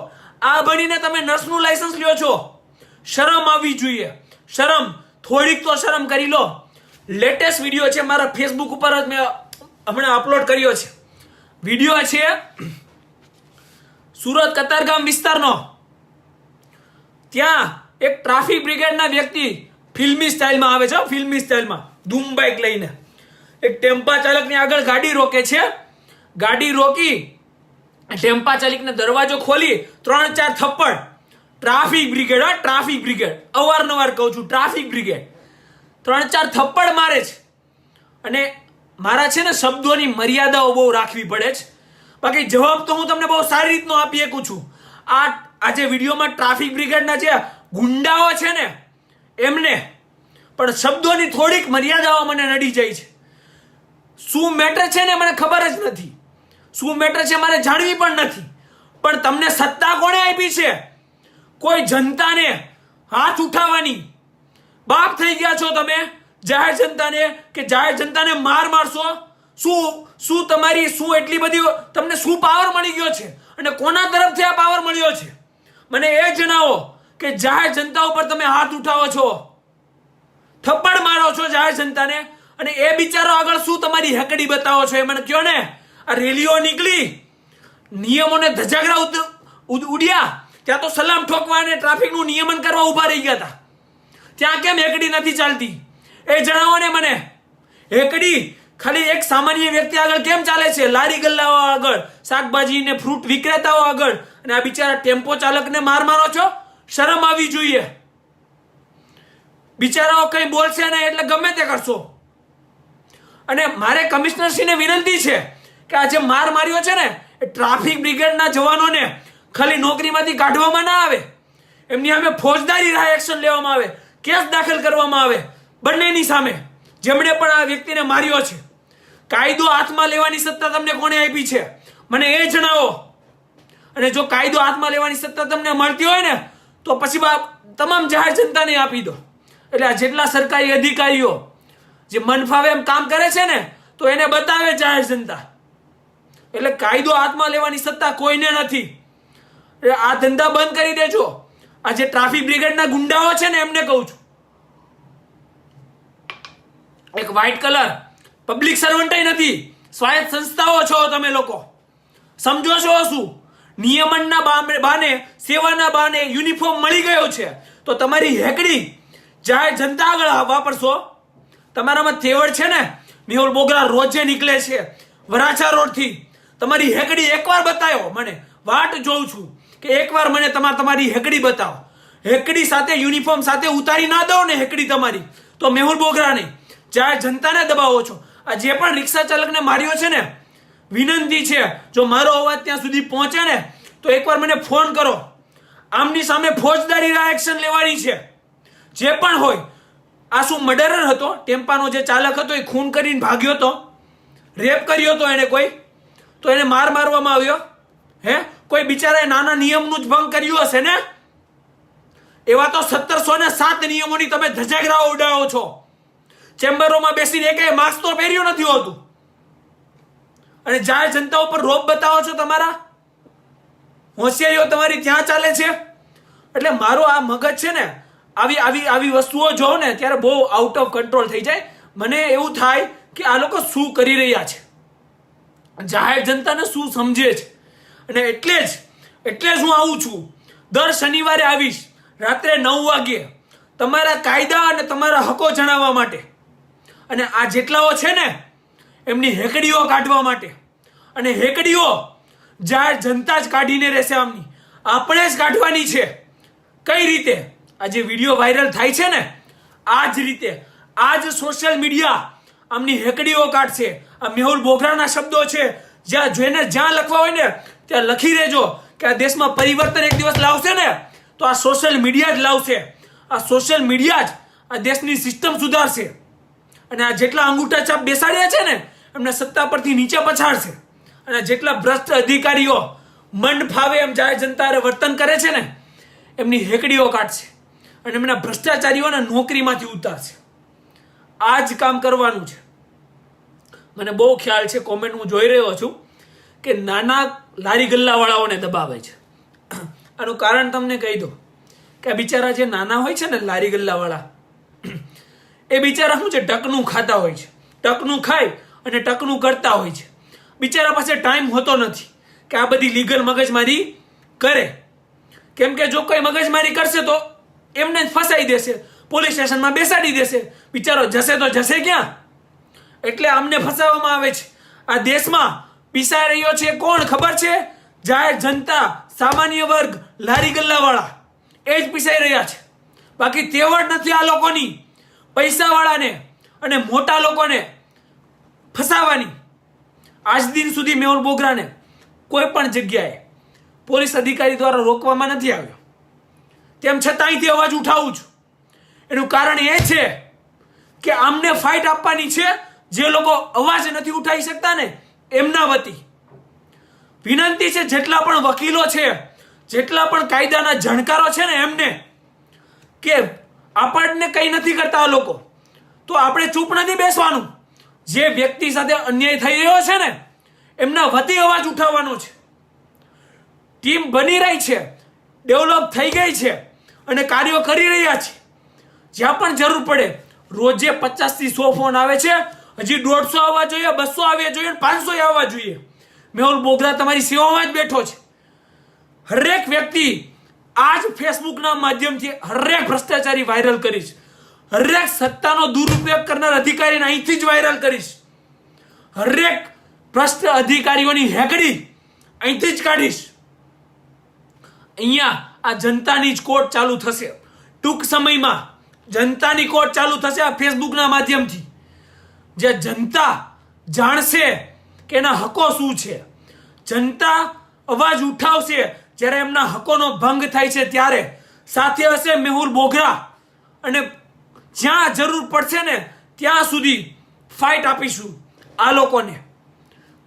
આ ભણીને તમે નર્સનું લાયસન્સ લ્યો છો. શરમ આવવી જોઈએ. શરમ, થોડીક તો શરમ કરી લો. લેટેસ્ટ વિડીયો છે મારા ફેસબુક ઉપર જ મેં હમણાં અપલોડ કર્યો છે. વિડીયો છે સુરત કતારગામ વિસ્તારનો. ત્યાં એક ટ્રાફિક બ્રિગેડના વ્યક્તિ ફિલ્મી સ્ટાઇલમાં આવે છે, ફિલ્મી સ્ટાઇલમાં ધૂમ બાઇક લઈને એક ટેમ્પા ચાલકની આગળ ગાડી રોકે છે. ગાડી રોકી ટેમ્પા ચાલકને દરવાજો ખોલી 3-4 થપ્પડ. ટ્રાફિક બ્રિગેડ, ટ્રાફિક બ્રિગેડ, અવારનવાર કહું છું, ટ્રાફિક બ્રિગેડ 3-4 થપ્પડ મારે છે. અને મારા છે ને શબ્દોની મર્યાદાઓ બહુ રાખવી પડે છે. બાકી જવાબ તો હું તમને બહુ સારી રીતનો આપી શકું છું. આજે વિડીયોમાં ટ્રાફિક બ્રિગેડના જે ગુંડાઓ છે ને એમને પણ શબ્દોની થોડીક મર્યાદાઓ મને નડી જાય છે. શું મેટર છે ને મને ખબર જ નથી. શું મેટર છે મારે જાણવી પણ નથી. પણ તમને સત્તા કોણે આપી છે? કોઈ જનતાને હાથ ઉઠાવવાની? બાપ થઈ ગયા છો તમે જાહેર જનતાને કે જાહેર જનતાને મારશો? શું તમારી શું એટલી બધી તમને શું પાવર મળી ગયો છે? અને કોના તરફથી આ પાવર મળ્યો છે? મને એ જણાવો કે જાહેર જનતા ઉપર તમે હાથ ઉઠાવો છો, થપ્પડ મારો છો જાહેર જનતાને, અને એ બિચારો આગળ શું તમારી હેકડી બતાવો છો એ મને કહો ને. આ રેલીઓ નીકળી, નિયમોને ધજાગરા ઉડ્યા, ત્યાં તો સલામ ઠોકવા અને ટ્રાફિકનું નિયમન કરવા ઉભા રહી ગયા હતા. ત્યાં કેમ હેકડી નથી ચાલતી એ જણાવો ને મને. હેકડી ખાલી એક સામાન્ય વ્યક્તિ આગળ કેમ ચાલે છે? લારી ગલ્લાઓ આગળ, શાકભાજી ને ફ્રૂટ વિક્રેતાઓ આગળ, અને આ બિચારા ટેમ્પો ચાલકને મારો છો? શરમ આવી જોઈએ. બિચારાઓ કઈ બોલશે ને એટલે ગમે તે કરશો. અને મારે કમિશનરશ્રીને વિનંતી છે કે આ જે માર્યો છે ને એ ટ્રાફિક બ્રિગેડના જવાનોને ખાલી નોકરીમાંથી કાઢવામાં ના આવે, એમની સામે ફોજદારી રાહ એક્શન લેવામાં આવે, કેસ દાખલ કરવામાં આવે બંનેની સામે, જેમણે પણ આ વ્યક્તિને માર્યો છે. કાયદો હાથમાં લેવાની સત્તા તમને કોણે આપી છે મને એ જણાવો. અને જો કાયદો હાથમાં લેવાની સત્તા તમને મળતી હોય ને તો પછી તમામ જાહેર જનતાને આપી દો. એટલે આ જેટલા સરકારી અધિકારીઓ જે મન ફાવે એમ કામ કરે છે ને તો એને બતાવે જાહેર જનતા. એટલે કાયદો હાથમાં લેવાની સત્તા કોઈને નથી. એટલે આ ધંધા બંધ કરી દેજો. આ જે ટ્રાફિક બ્રિગેડના ગુંડાઓ છે ને એમને કહું છું, એક વ્હાઇટ કલર પબ્લિક સર્વન્ટ નથી, સ્વાયત્ત સંસ્થાઓ છો તમે લોકો. સમજો છો શું? નિયમનના બાને, સેવાના બાને યુનિફોર્મ મળી ગયો છે તો તમારી હેકડી જાહેર જનતા આગળ વાપરશો? તમારામાં તેવડ છે ને? મેહુલ બોગરા રોજે નીકળે છે વરાછા રોડથી. તમારી હેકડી એકવાર બતાવો મને, વાટ જોઉં છું કે એકવાર મને તમારી હેકડી બતાવો. હેકડી સાથે યુનિફોર્મ સાથે ઉતારી ના દો ને હેકડી તમારી, તો મેહુલ બોગરાને જાહેર જનતાને દબાવો છો. આ જે પણ રિક્ષા ચાલકને માર્યો છે ને, વિનંતી છે જો મારો અવાજ ત્યાં સુધી પહોંચે ને તો એકવાર મને ફોન કરો. આમની સામે ફોજદારી એક્શન લેવાની છે. જે પણ હોય, આ શું મર્ડરર હતો? ટેમ્પાનો જે ચાલક હતો એ ખૂન કરીને ભાગ્યો હતો, રેપ કર્યો હતો એને કોઈ, તો એને મારવામાં આવ્યો. કોઈ બિચારાએ નાના નિયમનું જ ભંગ કર્યું હશે ને? એવા તો 1707 નિયમોની તમે ધજાગરા ઉડાવો છો. ચેમ્બરોમાં બેસીને એકે માસ્ક તો પહેર્યું નથી હોતું અને જાહેર જનતા ઉપર રોપ બતાવો છો. તમારા હોશિયારીઓ તમારી ત્યાં ચાલે છે. એટલે મારો આ મગજ છે ને, આવી વસ્તુઓ જોઉં ને ત્યારે બહુ આઉટ ઓફ કંટ્રોલ થઈ જાય. મને એવું થાય કે આ લોકો શું કરી રહ્યા છે, જાહેર જનતાને શું સમજે છે. અને એટલે જ હું આવું છું. દર શનિવારે આવીશ રાત્રે 9 વાગ્યે તમારા કાયદા અને તમારા હકો જણાવવા માટે, અને આ જેટલાઓ છે ને એમની હેકડીઓ કાઢવા માટે. અને હેકડીઓ જાહેર જનતા જ કાઢીને રહેશે. આમની આપણે જ કાઢવાની છે. કઈ રીતે? આ જે વિડીયો વાયરલ થાય છે ને, આ જ રીતે, આ જ સોશિયલ મીડિયા આમની હેકડીઓ કાઢશે. આ મેહુલ બોગરાના શબ્દો છે, જ્યાં લખવા હોય ને ત્યાં લખી રહેજો કે આ દેશમાં પરિવર્તન એક દિવસ લાવશે ને તો આ સોશિયલ મીડિયા જ લાવશે. આ સોશિયલ મીડિયા જ આ દેશની સિસ્ટમ સુધારશે. અને આ જેટલા અંગૂઠા છાપ બેસાડ્યા છે ને એમને સત્તા પરથી નીચે પછાડશે. અને જેટલા ભ્રષ્ટ અધિકારીઓ મન ફાવે એમ જાહેર જનતા વર્તન કરે છે ને એમની હેકડીઓ કાઢશે અને એમના ભ્રષ્ટાચારીઓને નોકરીમાંથી ઉતારશે. આ જ કામ કરવાનું છે. મને બહુ ખ્યાલ છે, કોમેન્ટ હું જોઈ રહ્યો છું કે નાના લારી ગલ્લાવાળાઓને દબાવે છે. આનું કારણ તમને કહી દો કે આ બિચારા જે નાના હોય છે ને લારી ગલ્લાવાળા, એ બિચારા શું છે, ટકનું ખાતા હોય છે. ટકનું ખાય અને ટકનું કરતા હોય છે. બિચારા પાસે ટાઈમ હોતો નથી કે આ બધી લીગલ મગજમારી કરે. કેમ કે જો કોઈ મગજમારી કરશે તો એમને જ ફસાઈ દેશે, પોલીસ સ્ટેશનમાં બેસાડી દેશે. બિચારો જશે તો જશે ક્યાં? એટલે આમને ફસાવવામાં આવે છે. આ દેશમાં પીસાઈ રહ્યો છે કોણ ખબર છે? જાહેર જનતા, સામાન્ય વર્ગ, લારી ગલ્લાવાળા, એ જ પીસાઈ રહ્યા છે. બાકી તેવડ નથી આ લોકોની પૈસાવાળાને અને મોટા લોકોને ફસાવાની. આજ દિન સુધી મેહુલ બોગરાને કોઈ પણ જગ્યાએ પોલીસ અધિકારી દ્વારા રોકવામાં નથી આવ્યો. તેમ છતાં અહીંથી અવાજ ઉઠાવું છું. એનું કારણ એ છે કે આમને ફાઇટ આપવાની છે. જે લોકો અવાજ નથી ઉઠાવી શકતા ને એમના વતી વિનંતી છે, જેટલા પણ વકીલો છે, જેટલા પણ કાયદાના જાણકારો છે ને એમને, કે આપણને કંઈ નથી કરતા આ લોકો તો આપણે ચૂપ નથી બેસવાનું. જે વ્યક્તિ સાથે અન્યાય થઈ રહ્યો છે ને એમના વતી અવાજ ઉઠાવવાનો છે. ટીમ બની રહી છે, ડેવલપ થઈ ગઈ છે અને કાર્યો કરી રહ્યા છે. જ્યાં પણ જરૂર પડે રોજે 50 થી 100 ફોન આવે છે. હજી 150 આવવા જોઈએ, 200 આવવા જોઈએ, 500 આવવા જોઈએ. મેહુલ બોગરા તમારી સેવામાં જ બેઠો છે. હરેક વ્યક્તિ આજ ફેસબુકના માધ્યમથી હરેક ભ્રષ્ટાચારી વાયરલ કરીશ. હરેક સત્તાનો દુરુપયોગ કરનાર અધિકારીને અહીંથી જ વાયરલ કરીશ. હરેક ભ્રષ્ટ અધિકારીઓની હેકડી અહીંથી જ કાઢીશ. અહીંયા આ જનતાની જ કોર્ટ ચાલુ થશે. ટૂંક સમયમાં જનતાની કોર્ટ ચાલુ થશે આ ફેસબુકના માધ્યમથી. જે જનતા જાણશે કે એના હકો શું છે. જનતા અવાજ ઉઠાવશે જ્યારે એમના હકોનો ભંગ થાય છે ત્યારે. સાથે હશે મેહુલ બોગરા અને જ્યાં જરૂર પડશે ને ત્યાં સુધી ફાઇટ આપીશું આ લોકોને.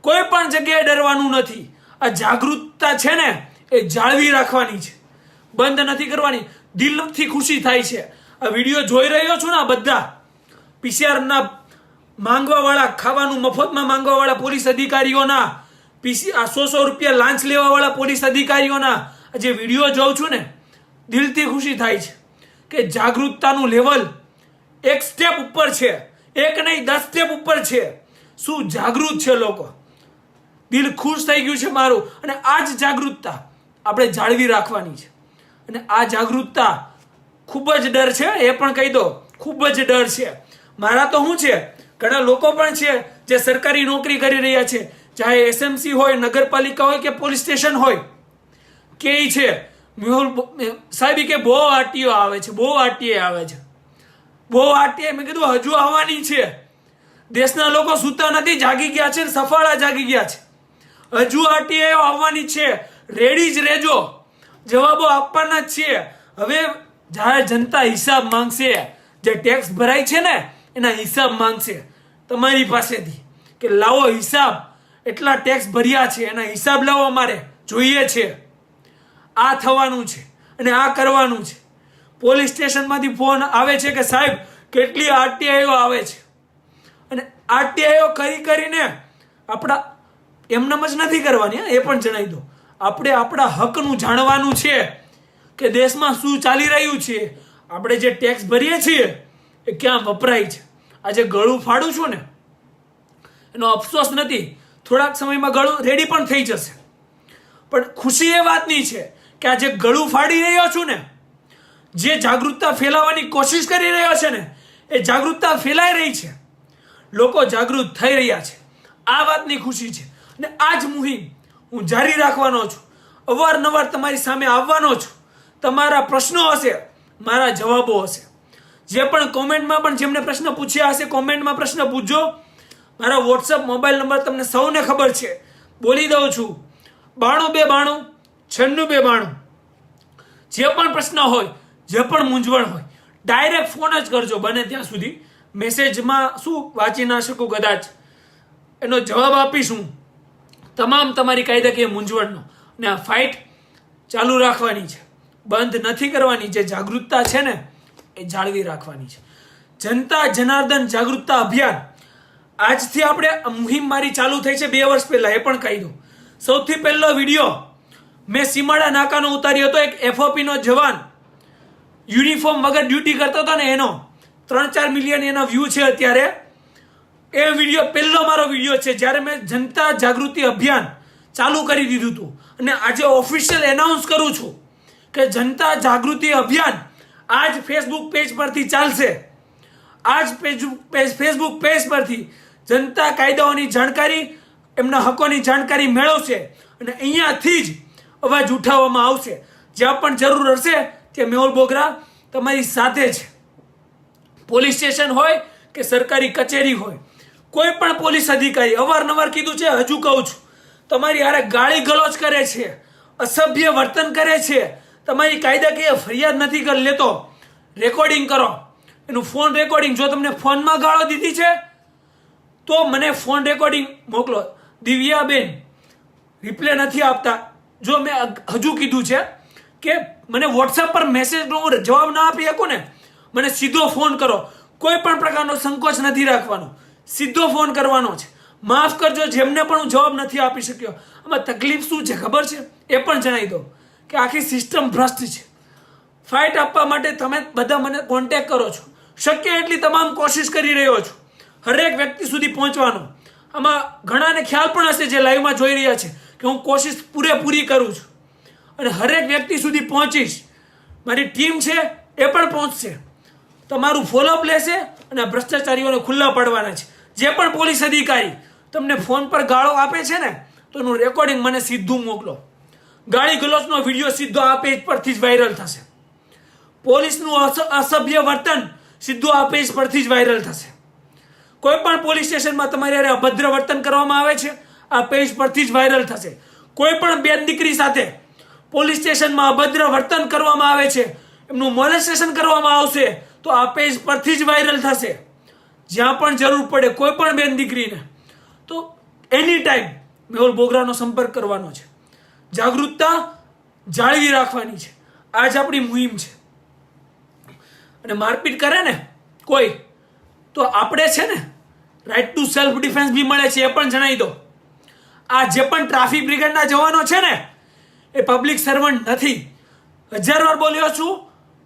કોઈ પણ જગ્યાએ ડરવાનું નથી. આ જાગૃતતા છે ને એ જાળવી રાખવાની છે, બંધ નથી કરવાની. દિલથી ખુશી થાય છે. આ વિડીયો જોઈ રહ્યો છું ને આ બધા પીસીઆરના માંગવાવાળા, ખાવાનું મફતમાં માંગવાવાળા પોલીસ અધિકારીઓના, આ 100 રૂપિયા લાંચ લેવાવાળા પોલીસ અધિકારીઓના જે વિડીયો જોઉં છું ને દિલથી ખુશી થાય છે કે જાગૃતતાનું લેવલ એક સ્ટેપ ઉપર છે. એક નહીં 10 સ્ટેપ ઉપર છે. શું જાગૃત છે લોકો, દિલ ખુશ થઈ ગયું છે મારું. અને આ જ જાગૃતતા આપણે જાળવી રાખવાની છે. અને આ જાગૃતતા ખૂબ જ ડર છે, એ પણ કહી દો, ખૂબ જ ડર છે. મારા તો શું છે, ઘણા લોકો પણ છે જે સરકારી નોકરી કરી રહ્યા છે, ચાહે એસએમસી હોય, નગરપાલિકા હોય કે પોલીસ સ્ટેશન હોય, કે છે મેહુલ સાહેબ કે બહુ આરટીઓ આવે છે, બહુ આરટીએ આવે છે, બહુ આરટીએ. મેં કીધું હજુ આવવાની છે. દેશના લોકો સૂતા નથી, જાગી ગયા છે, સફાળા જાગી ગયા છે. હજુ આરટીએ આવવાની છે, રેડી જ રહેજો, જવાબો આપવાના જ છે. હવે જાહેર જનતા હિસાબ માંગશે, જે ટેક્સ ભરાય છે ને એના હિસાબ માંગશે તમારી પાસેથી, કે લાવો હિસાબ, એટલા ટેક્સ ભર્યા છે એના હિસાબ લાવો, અમારે જોઈએ છે. આ થવાનું છે અને આ કરવાનું છે. પોલીસ સ્ટેશનમાંથી ફોન આવે છે કે સાહેબ કેટલી આરટીઆઈઓ આવે છે, અને આરટીઆઈઓ કરીને આપણા એમનેમ જ નથી કરવાની, એ પણ જણાવી દો. આપણે આપણા હકનું જાણવાનું છે કે દેશમાં શું ચાલી રહ્યું છે, આપણે જે ટેક્સ ભરીએ છીએ એ ક્યાં વપરાય છે. આજે ગળું ફાડું છું ને એનો અફસોસ નથી, થોડાક સમયમાં ગળું રેડી પણ થઈ જશે. પણ ખુશી એ વાતની છે કે આજે ગળું ફાડી રહ્યો છું ને, જે જાગૃતતા ફેલાવવાની કોશિશ કરી રહ્યો છે ને એ જાગૃતતા ફેલાઈ રહી છે, લોકો જાગૃત થઈ રહ્યા છે. આ વાતની ખુશી છે. અને આ જ મુહિમ હું જારી રાખવાનો છું, અવારનવાર તમારી સામે આવવાનો છું. તમારા પ્રશ્નો હશે, મારા જવાબો હશે. જે પણ કોમેન્ટમાં પણ જેમને પ્રશ્ન પૂછ્યા હશે, કોમેન્ટમાં પ્રશ્ન પૂછજો. મારા વોટ્સઅપ મોબાઈલ નંબર તમને સૌને ખબર છે, બોલી દઉં છું, 9292 9692. જે પણ પ્રશ્ન હોય, જે પણ મૂંઝવણ હોય, ડાયરેક્ટ ફોન જ કરજો બને ત્યાં સુધી. મેસેજમાં શું વાંચી ના શકું કદાચ, એનો જવાબ આપીશું તમામ તમારી કાયદાકીય મૂંઝવણનો. અને આ ફાઇટ ચાલુ રાખવાની છે, બંધ નથી કરવાની. જે જાગૃતતા છે ને એ જાળવી રાખવાની છે. જનતા જનાર્દન જાગૃતતા અભિયાન આજથી આપણે મુહિમ મારી ચાલુ થઈ છે 2 વર્ષ પહેલા, એ પણ કહી દઉં. સૌથી પહેલો વિડીયો મેં સીમાડા નાકાનો ઉતાર્યો હતો. એક એફઓપી નો જવાન યુનિફોર્મ વગર ડ્યુટી કરતો હતો ને, એનો 3-4 મિલિયન એના વ્યૂ છે અત્યારે. એ વિડીયો પહેલો મારો વિડીયો છે જ્યારે મેં જનતા જાગૃતિ અભિયાન ચાલુ કરી દીધું હતું. અને આજે ઓફિશિયલ એનાઉન્સ કરું છું કે જનતા જાગૃતિ અભિયાન આજ ફેસબુક પેજ પરથી ચાલશે. આજ ફેસબુક પેજ પરથી જનતા કાયદાઓની જાણકારી, એમના હકોની જાણકારી મેળવશે. અને અહીંયાથી જ અવાજ ઉઠાવવામાં આવશે. જ્યાં પણ જરૂર હશે ત્યાં મેહુલ બોગરા તમારી સાથે છે. પોલીસ સ્ટેશન હોય કે સરકારી કચેરી હોય, કોઈ પણ પોલીસ અધિકારી, અવારનવાર કીધું છે, હજુ કહું છું, તમારી હારે ગાળી ગલોચ કરે છે, અસભ્ય વર્તન કરે છે, તમારી કાયદાકીય ફરિયાદ નથી કરી લેતો, રેકોર્ડિંગ કરો. એનું ફોન રેકોર્ડિંગ, જો તમને ફોનમાં ગાળો દીધી છે તો મને ફોન રેકોર્ડિંગ મોકલો. દિવ્યાબેન રિપ્લે નથી આપતા. જો મેં હજુ કીધું છે કે મને વોટ્સએપ પર મેસેજનો જવાબ ના આપી શકું ને, મને સીધો ફોન કરો. કોઈ પણ પ્રકારનો સંકોચ નથી રાખવાનો, સીધો ફોન કરવાનો છે. માફ કરજો જેમને પણ હું જવાબ નથી આપી શક્યો. આમાં તકલીફ શું છે ખબર છે, એ પણ જણાવી દો કે આખી સિસ્ટમ ભ્રષ્ટ છે. ફાઇટ આપવા માટે તમે બધા મને કોન્ટેક્ટ કરો છો, શક્ય એટલી તમામ કોશિશ કરી રહ્યો છું હરેક વ્યક્તિ સુધી પહોંચવાનો. આમાં ઘણાને ખ્યાલ પણ હશે જે લાઈવમાં જોઈ રહ્યા છે કે હું કોશિશ પૂરેપૂરી કરું છું અને હરેક વ્યક્તિ સુધી પહોંચીશ. મારી ટીમ છે એ પણ પહોંચશે, તમારું ફોલોઅપ લેશે અને આ ભ્રષ્ટાચારીઓને ખુલ્લા પાડવાના છે. જે પણ પોલીસ અધિકારી તમને ફોન પર ગાળો આપે છે ને તો એનું રેકોર્ડિંગ મને સીધું મોકલો. ગાળી ગલોચનો વિડીયો સીધો આ પેજ પરથી જ વાયરલ થશે. પોલીસનું અસભ્ય વર્તન સીધું આ પેજ પરથી જ વાયરલ થશે. કોઈ પણ પોલીસ સ્ટેશનમાં તમારી હારે અભદ્ર વર્તન કરવામાં આવે છે, આ પેજ પરથી જ વાયરલ થશે. કોઈ પણ બેન દીકરી સાથે પોલીસ સ્ટેશનમાં અભદ્ર વર્તન કરવામાં આવે છે, એમનું મોલેસ્ટેશન કરવામાં આવશે તો આ પેજ પરથી જ વાયરલ થશે. જ્યાં પણ જરૂર પડે કોઈ પણ બેન દીકરીને તો એની ટાઈમ મેહુલ બોગરાનો સંપર્ક કરવાનો છે. જાગૃતતા જાળવી રાખવાની છે. આજ આપણી મુહિમ છે. અને મારપીટ કરે ને કોઈ તો આપણે છે ને રાઇટ ટુ સેલ્ફ ડિફેન્સ બી મળે છે, એ પણ જણાવી દો. આ જે પણ ટ્રાફિક બ્રિગેડના જવાનો છે ને એ પબ્લિક સર્વન્ટ નથી. 1000 વાર બોલ્યો છું,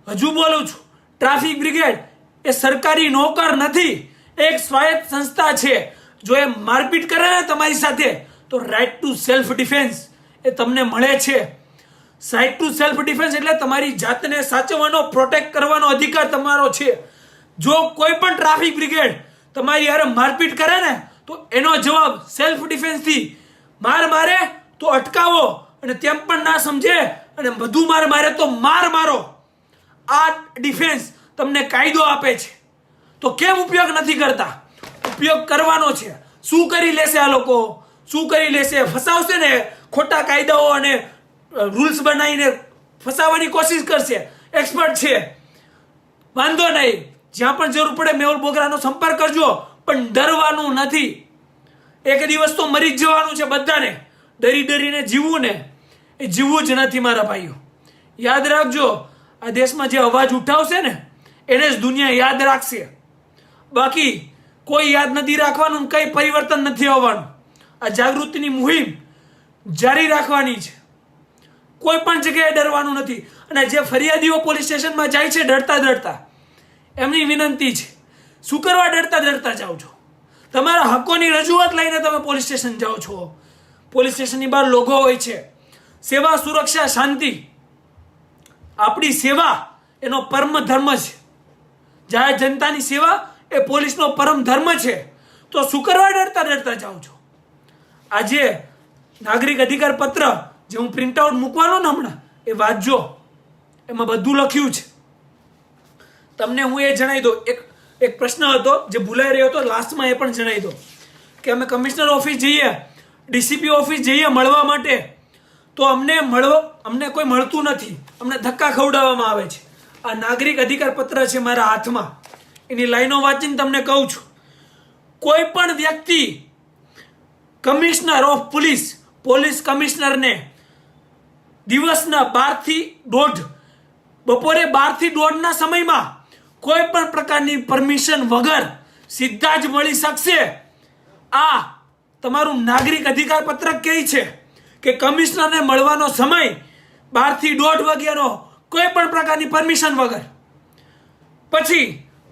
હજુ બોલું છું. ટ્રાફિક બ્રિગેડ એ સરકારી નોકર નથી, એક સ્વાયત્ત સંસ્થા છે. જો એ મારપીટ કરે ને તમારી સાથે તો રાઇટ ટુ સેલ્ફ ડિફેન્સ એ તમને મળે છે. રાઇટ ટુ સેલ્ફ ડિફેન્સ એટલે તમારી જાતને સાચવવાનો, પ્રોટેક્ટ કરવાનો અધિકાર તમારો છે. જો કોઈ પણ ટ્રાફિક બ્રિગેડ તમારી યાર મારપીટ કરે ને તો એનો જવાબ સેલ્ફ ડિફેન્સથી મારે તો અટકાવો, અને તેમ પણ ના સમજે અને વધુ મારે તો મારો. આ ડિફેન્સ તમને કાયદો આપે છે. તો કેમ ઉપયોગ નથી કરતા? ઉપયોગ કરવાનો છે. શું કરી લેશે આ લોકો? શું કરી લેશે? ફસાવશે ને, ખોટા કાયદાઓ અને રૂલ્સ બનાવીને ફસાવવાની કોશિશ કરશે. એક્સપર્ટ છે, વાંધો નહીં, જ્યાં પણ જરૂર પડે મેહુલ બોગરાનો સંપર્ક કરજો, પણ ડરવાનું નથી. એક દિવસ તો મરી જ જવાનું છે બધાને. ડરીને જીવવું ને એ જીવવું જ નથી મારા ભાઈઓ. યાદ રાખજો, આ દેશમાં જે અવાજ ઉઠાવશે ને એને જ દુનિયા યાદ રાખશે. બાકી કોઈ યાદ નથી રાખવાનું, કઈ પરિવર્તન નથી આવવાનું. આ જાગૃતિની મુહિમ જારી રાખવાની છે. કોઈ પણ જગ્યાએ ડરવાનું નથી. અને જે ફરિયાદીઓ પોલીસ સ્ટેશનમાં જાય છે ડરતા એમની વિનંતી છે, શું કરવા ડરતા જાઓ છો? તમારા હકોની રજૂઆત લઈને તમે પોલીસ સ્ટેશન જાઓ છો. પોલીસ સ્ટેશનની બહાર લોગો હોય છે, સેવા, સુરક્ષા, શાંતિ. આપણી સેવા એનો પરમ ધર્મ છે. જાહેર જનતાની સેવા એ પોલીસનો પરમ ધર્મ છે. તો શું કરવા ડરતા જાઓ છો? આજે નાગરિક અધિકાર પત્ર જે હું પ્રિન્ટ આઉટ મૂકવાનો ને હમણાં, એ વાંચજો. એમાં બધું લખ્યું છે. તમને હું એ જણાવી દઉં, એક પ્રશ્ન હતો જે ભૂલાઈ રહ્યો હતો, લાસ્ટમાં એ પણ જણાવી દો કે અમે કમિશનર ઓફિસ જઈએ, ડીસીપી ઓફિસ જઈએ મળવા માટે, તો અમને કોઈ મળતું નથી. અમને ધક્કા ખવડાવવામાં આવે છે. આ નાગરિક અધિકાર પત્ર છે મારા હાથમાં, એની લાઈનો વાંચીને તમને કહું છું. કોઈ પણ વ્યક્તિ કમિશનર ઓફ પોલીસ કમિશનરને દિવસના 12 થી 1:30, બપોરે 12 થી 1:30 સમયમાં કોઈ પણ પ્રકારની પરમિશન વગર સીધા જ મળી શકશે. આ તમારું નાગરિક અધિકાર પત્રક કહે છે કે કમિશનરને મળવાનો સમય 12 થી 1:30 વાગ્યાનો, કોઈ પણ પ્રકારની પરમિશન વગર. પછી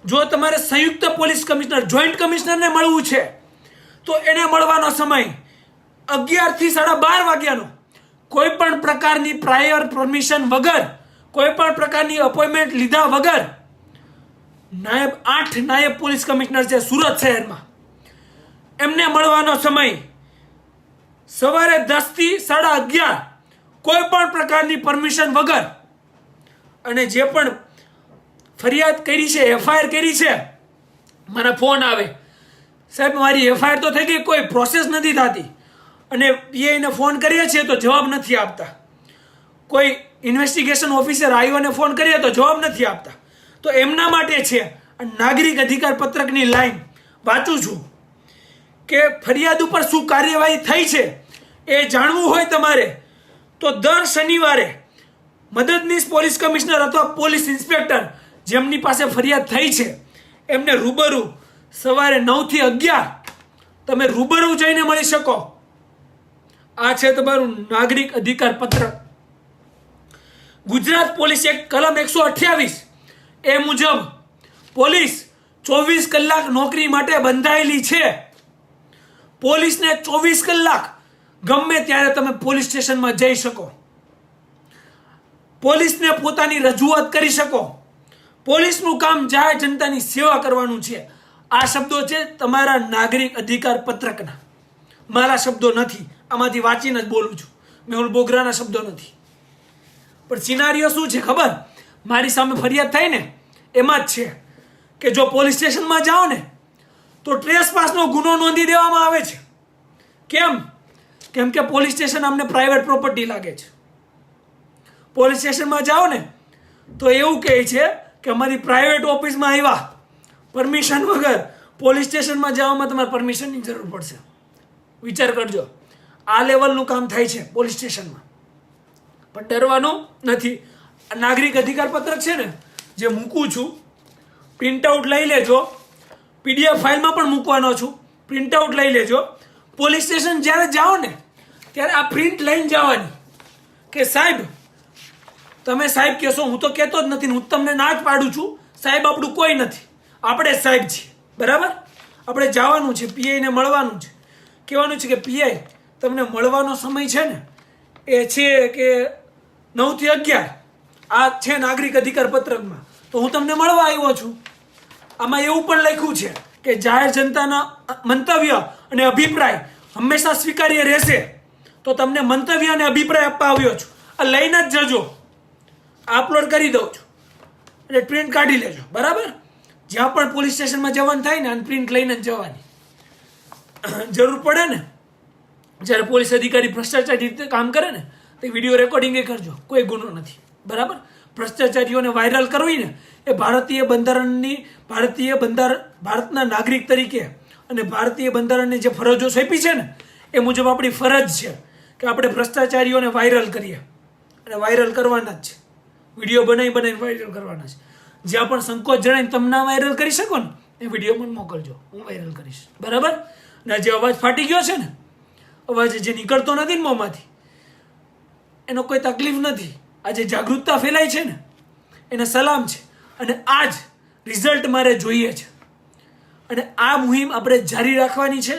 જો તમારે સંયુક્ત પોલીસ કમિશનર, જોઈન્ટ કમિશનરને મળવું છે તો એને મળવાનો સમય 11 થી 12:30 વાગ્યાનો, કોઈ પણ પ્રકારની પ્રાયર પરમિશન વગર, કોઈ પણ પ્રકારની અપોઇન્ટમેન્ટ લીધા વગર. 8 નાયબ પોલીસ કમિશનર છે સુરત શહેરમાં, એમને મળવાનો સમય સવારે 10 થી 11:30, કોઈ પણ પ્રકારની પરમિશન વગર. અને જે પણ ફરિયાદ કરી છે, એફઆઈઆર કરી છે, મને ફોન આવે, સાહેબ મારી એફઆઈઆર તો થઈ ગઈ, કોઈ પ્રોસેસ નથી થતી, અને પીઆઈને ફોન કરીએ છીએ તો જવાબ નથી આપતા. કોઈ ઇન્વેસ્ટિગેશન ઓફિસર આઈઓને ફોન કરીએ તો જવાબ નથી આપતા. તો એમના માટે છે નાગરિક અધિકાર પત્રકની લાઈન વાંચું છું કે ફરિયાદ ઉપર શું કાર્યવાહી થઈ છે એ જાણવું હોય તમારે તો દર શનિવારે મદદનીશ પોલીસ કમિશનર અથવા પોલીસ ઇન્સ્પેક્ટર જેમની પાસે ફરિયાદ થઈ છે એમને રૂબરૂ સવારે 9 થી 11 તમે રૂબરૂ જઈને મળી શકો. આ છે તમારું નાગરિક અધિકાર પત્રક. ગુજરાત પોલીસ એક્ટ કલમ 128 એ મુજબ પોલીસ 24 કલાક નોકરી માટે બંધાયેલી છે. પોલીસને 24 કલાક ગમે ત્યારે તમે પોલીસ સ્ટેશનમાં જઈ શકો, પોલીસને પોતાની રજૂઆત કરી શકો. પોલીસનું કામ જાહેર જનતાની સેવા કરવાનું છે. આ શબ્દો છે તમારા નાગરિક અધિકાર પત્રકના, મારા શબ્દો નથી. આમાંથી વાંચીને જ બોલું છું, મેહુલ બોગરાના શબ્દો નથી. પણ સિનારીઓ શું છે ખબર? મારી સામે ફરિયાદ થઈ ને એમાં જ છે કે જો પોલીસ સ્ટેશનમાં જાઓ ને તો ટ્રેસપાસનો ગુનો નોંધી દેવામાં આવે છે. કેમ કે પોલીસ સ્ટેશન અમને પ્રાઇવેટ પ્રોપર્ટી લાગે છે. પોલીસ સ્ટેશનમાં જાઓ ને તો એવું કહે છે કે અમારી પ્રાઇવેટ ઓફિસમાં આવ્યા, પરમિશન વગર પોલીસ સ્ટેશનમાં જવામાં તમારે પરમિશનની જરૂર પડશે. વિચાર કરજો, આ લેવલનું કામ થાય છે પોલીસ સ્ટેશનમાં. પણ ડરવાનું નથી. નાગરિક અધિકાર પત્રક છે ને જે મૂકું છું, પ્રિન્ટ આઉટ લઈ લેજો. પીડીએફ ફાઇલમાં પણ મૂકવાનો છું, પ્રિન્ટ આઉટ લઈ લેજો. પોલીસ સ્ટેશન જ્યારે જાઓ ને ત્યારે આ પ્રિન્ટ લઈને જવાની કે સાહેબ, તમે સાહેબ કહેશો, હું તો કહેતો જ નથી, હું તમને ના જ પાડું છું. સાહેબ આપણું કોઈ નથી, આપણે જ સાહેબ છીએ, બરાબર? આપણે જવાનું છે, પીઆઈને મળવાનું છે. કહેવાનું છે કે પીઆઈ તમને મળવાનો સમય છે ને એ છે કે 9 થી 11. આ છે નાગરિક અધિકાર પત્રકમાં, તો હું તમને મળવા આવ્યો છું. આમાં એવું પણ લખ્યું છે કે જાહેર જનતાના મંતવ્ય અને અભિપ્રાય હંમેશા સ્વીકાર્ય રહેશે. તો તમને મંતવ્ય અને અભિપ્રાય આપવા આવ્યો છું. આ લઈને જ જજો. અપલોડ કરી દઉં છું એટલે પ્રિન્ટ કાઢી લેજો, બરાબર? જ્યાં પણ પોલીસ સ્ટેશનમાં જવાનું થાય ને, પ્રિન્ટ લઈને જ જવાની. જરૂર પડે ને જ્યારે પોલીસ અધિકારી ભ્રષ્ટાચારી રીતે કામ કરે ને, તે વિડીયો રેકોર્ડિંગ કરજો, કોઈ ગુનો નથી, બરાબર? ભ્રષ્ટાચારીઓને વાયરલ કરવી ને એ ભારતના નાગરિક તરીકે અને ભારતીય બંધારણની જે ફરજો સોંપી છે ને એ મુજબ આપણી ફરજ છે કે આપણે ભ્રષ્ટાચારીઓને વાયરલ કરીએ, અને વાયરલ કરવાના જ છે. વિડીયો બનાવીને વાયરલ કરવાના છે. જ્યાં પણ સંકોચ જણાય તમને વાયરલ કરી શકો ને એ વિડીયો પણ મોકલજો, હું વાયરલ કરીશ, બરાબર? અને જે અવાજ ફાટી ગયો છે ને, અવાજ જે નીકળતો નથી ને મોંમાંથી, એનો કોઈ તકલીફ નથી. આ જે જાગૃતતા ફેલાય છે ને એને સલામ છે. અને આ જ રિઝલ્ટ મારે જોઈએ છે. અને આ મુહિમ આપણે જારી રાખવાની છે.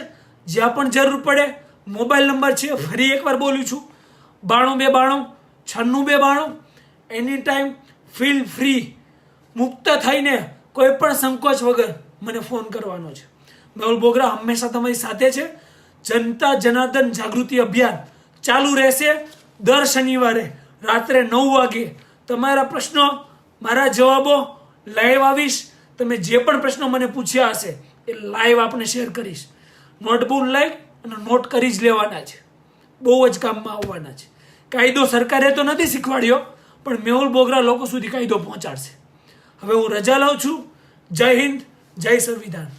જ્યાં પણ જરૂર પડે મોબાઈલ નંબર છે, ફરી એકવાર બોલું છું, 9292 9692. એની ટાઈમ ફીલ ફ્રી, મુક્ત થઈને કોઈ પણ સંકોચ વગર મને ફોન કરવાનો છે. મેહુલ બોગરા હંમેશા તમારી સાથે છે. જનતા જનાર્દન જાગૃતિ અભિયાન ચાલુ રહેશે. દર શનિવારે રાત્રે 9 વાગે તમારા પ્રશ્નો, મારા જવાબો લાઈવ આવીશ. તમે જે પણ પ્રશ્નો મને પૂછ્યા હશે એ લાઈવ આપણે શેર કરીશ. નોટબુક લઈ અને નોટ કરી જ લેવાના છે, બહુ જ કામમાં આવવાના છે. કાયદો સરકારે તો નથી શીખવાડ્યો, પણ મેહુલ બોગરા લોકો સુધી કાયદો પહોંચાડશે. હવે હું રજા લઉં છું. જય હિન્દ, જય સંવિધાન.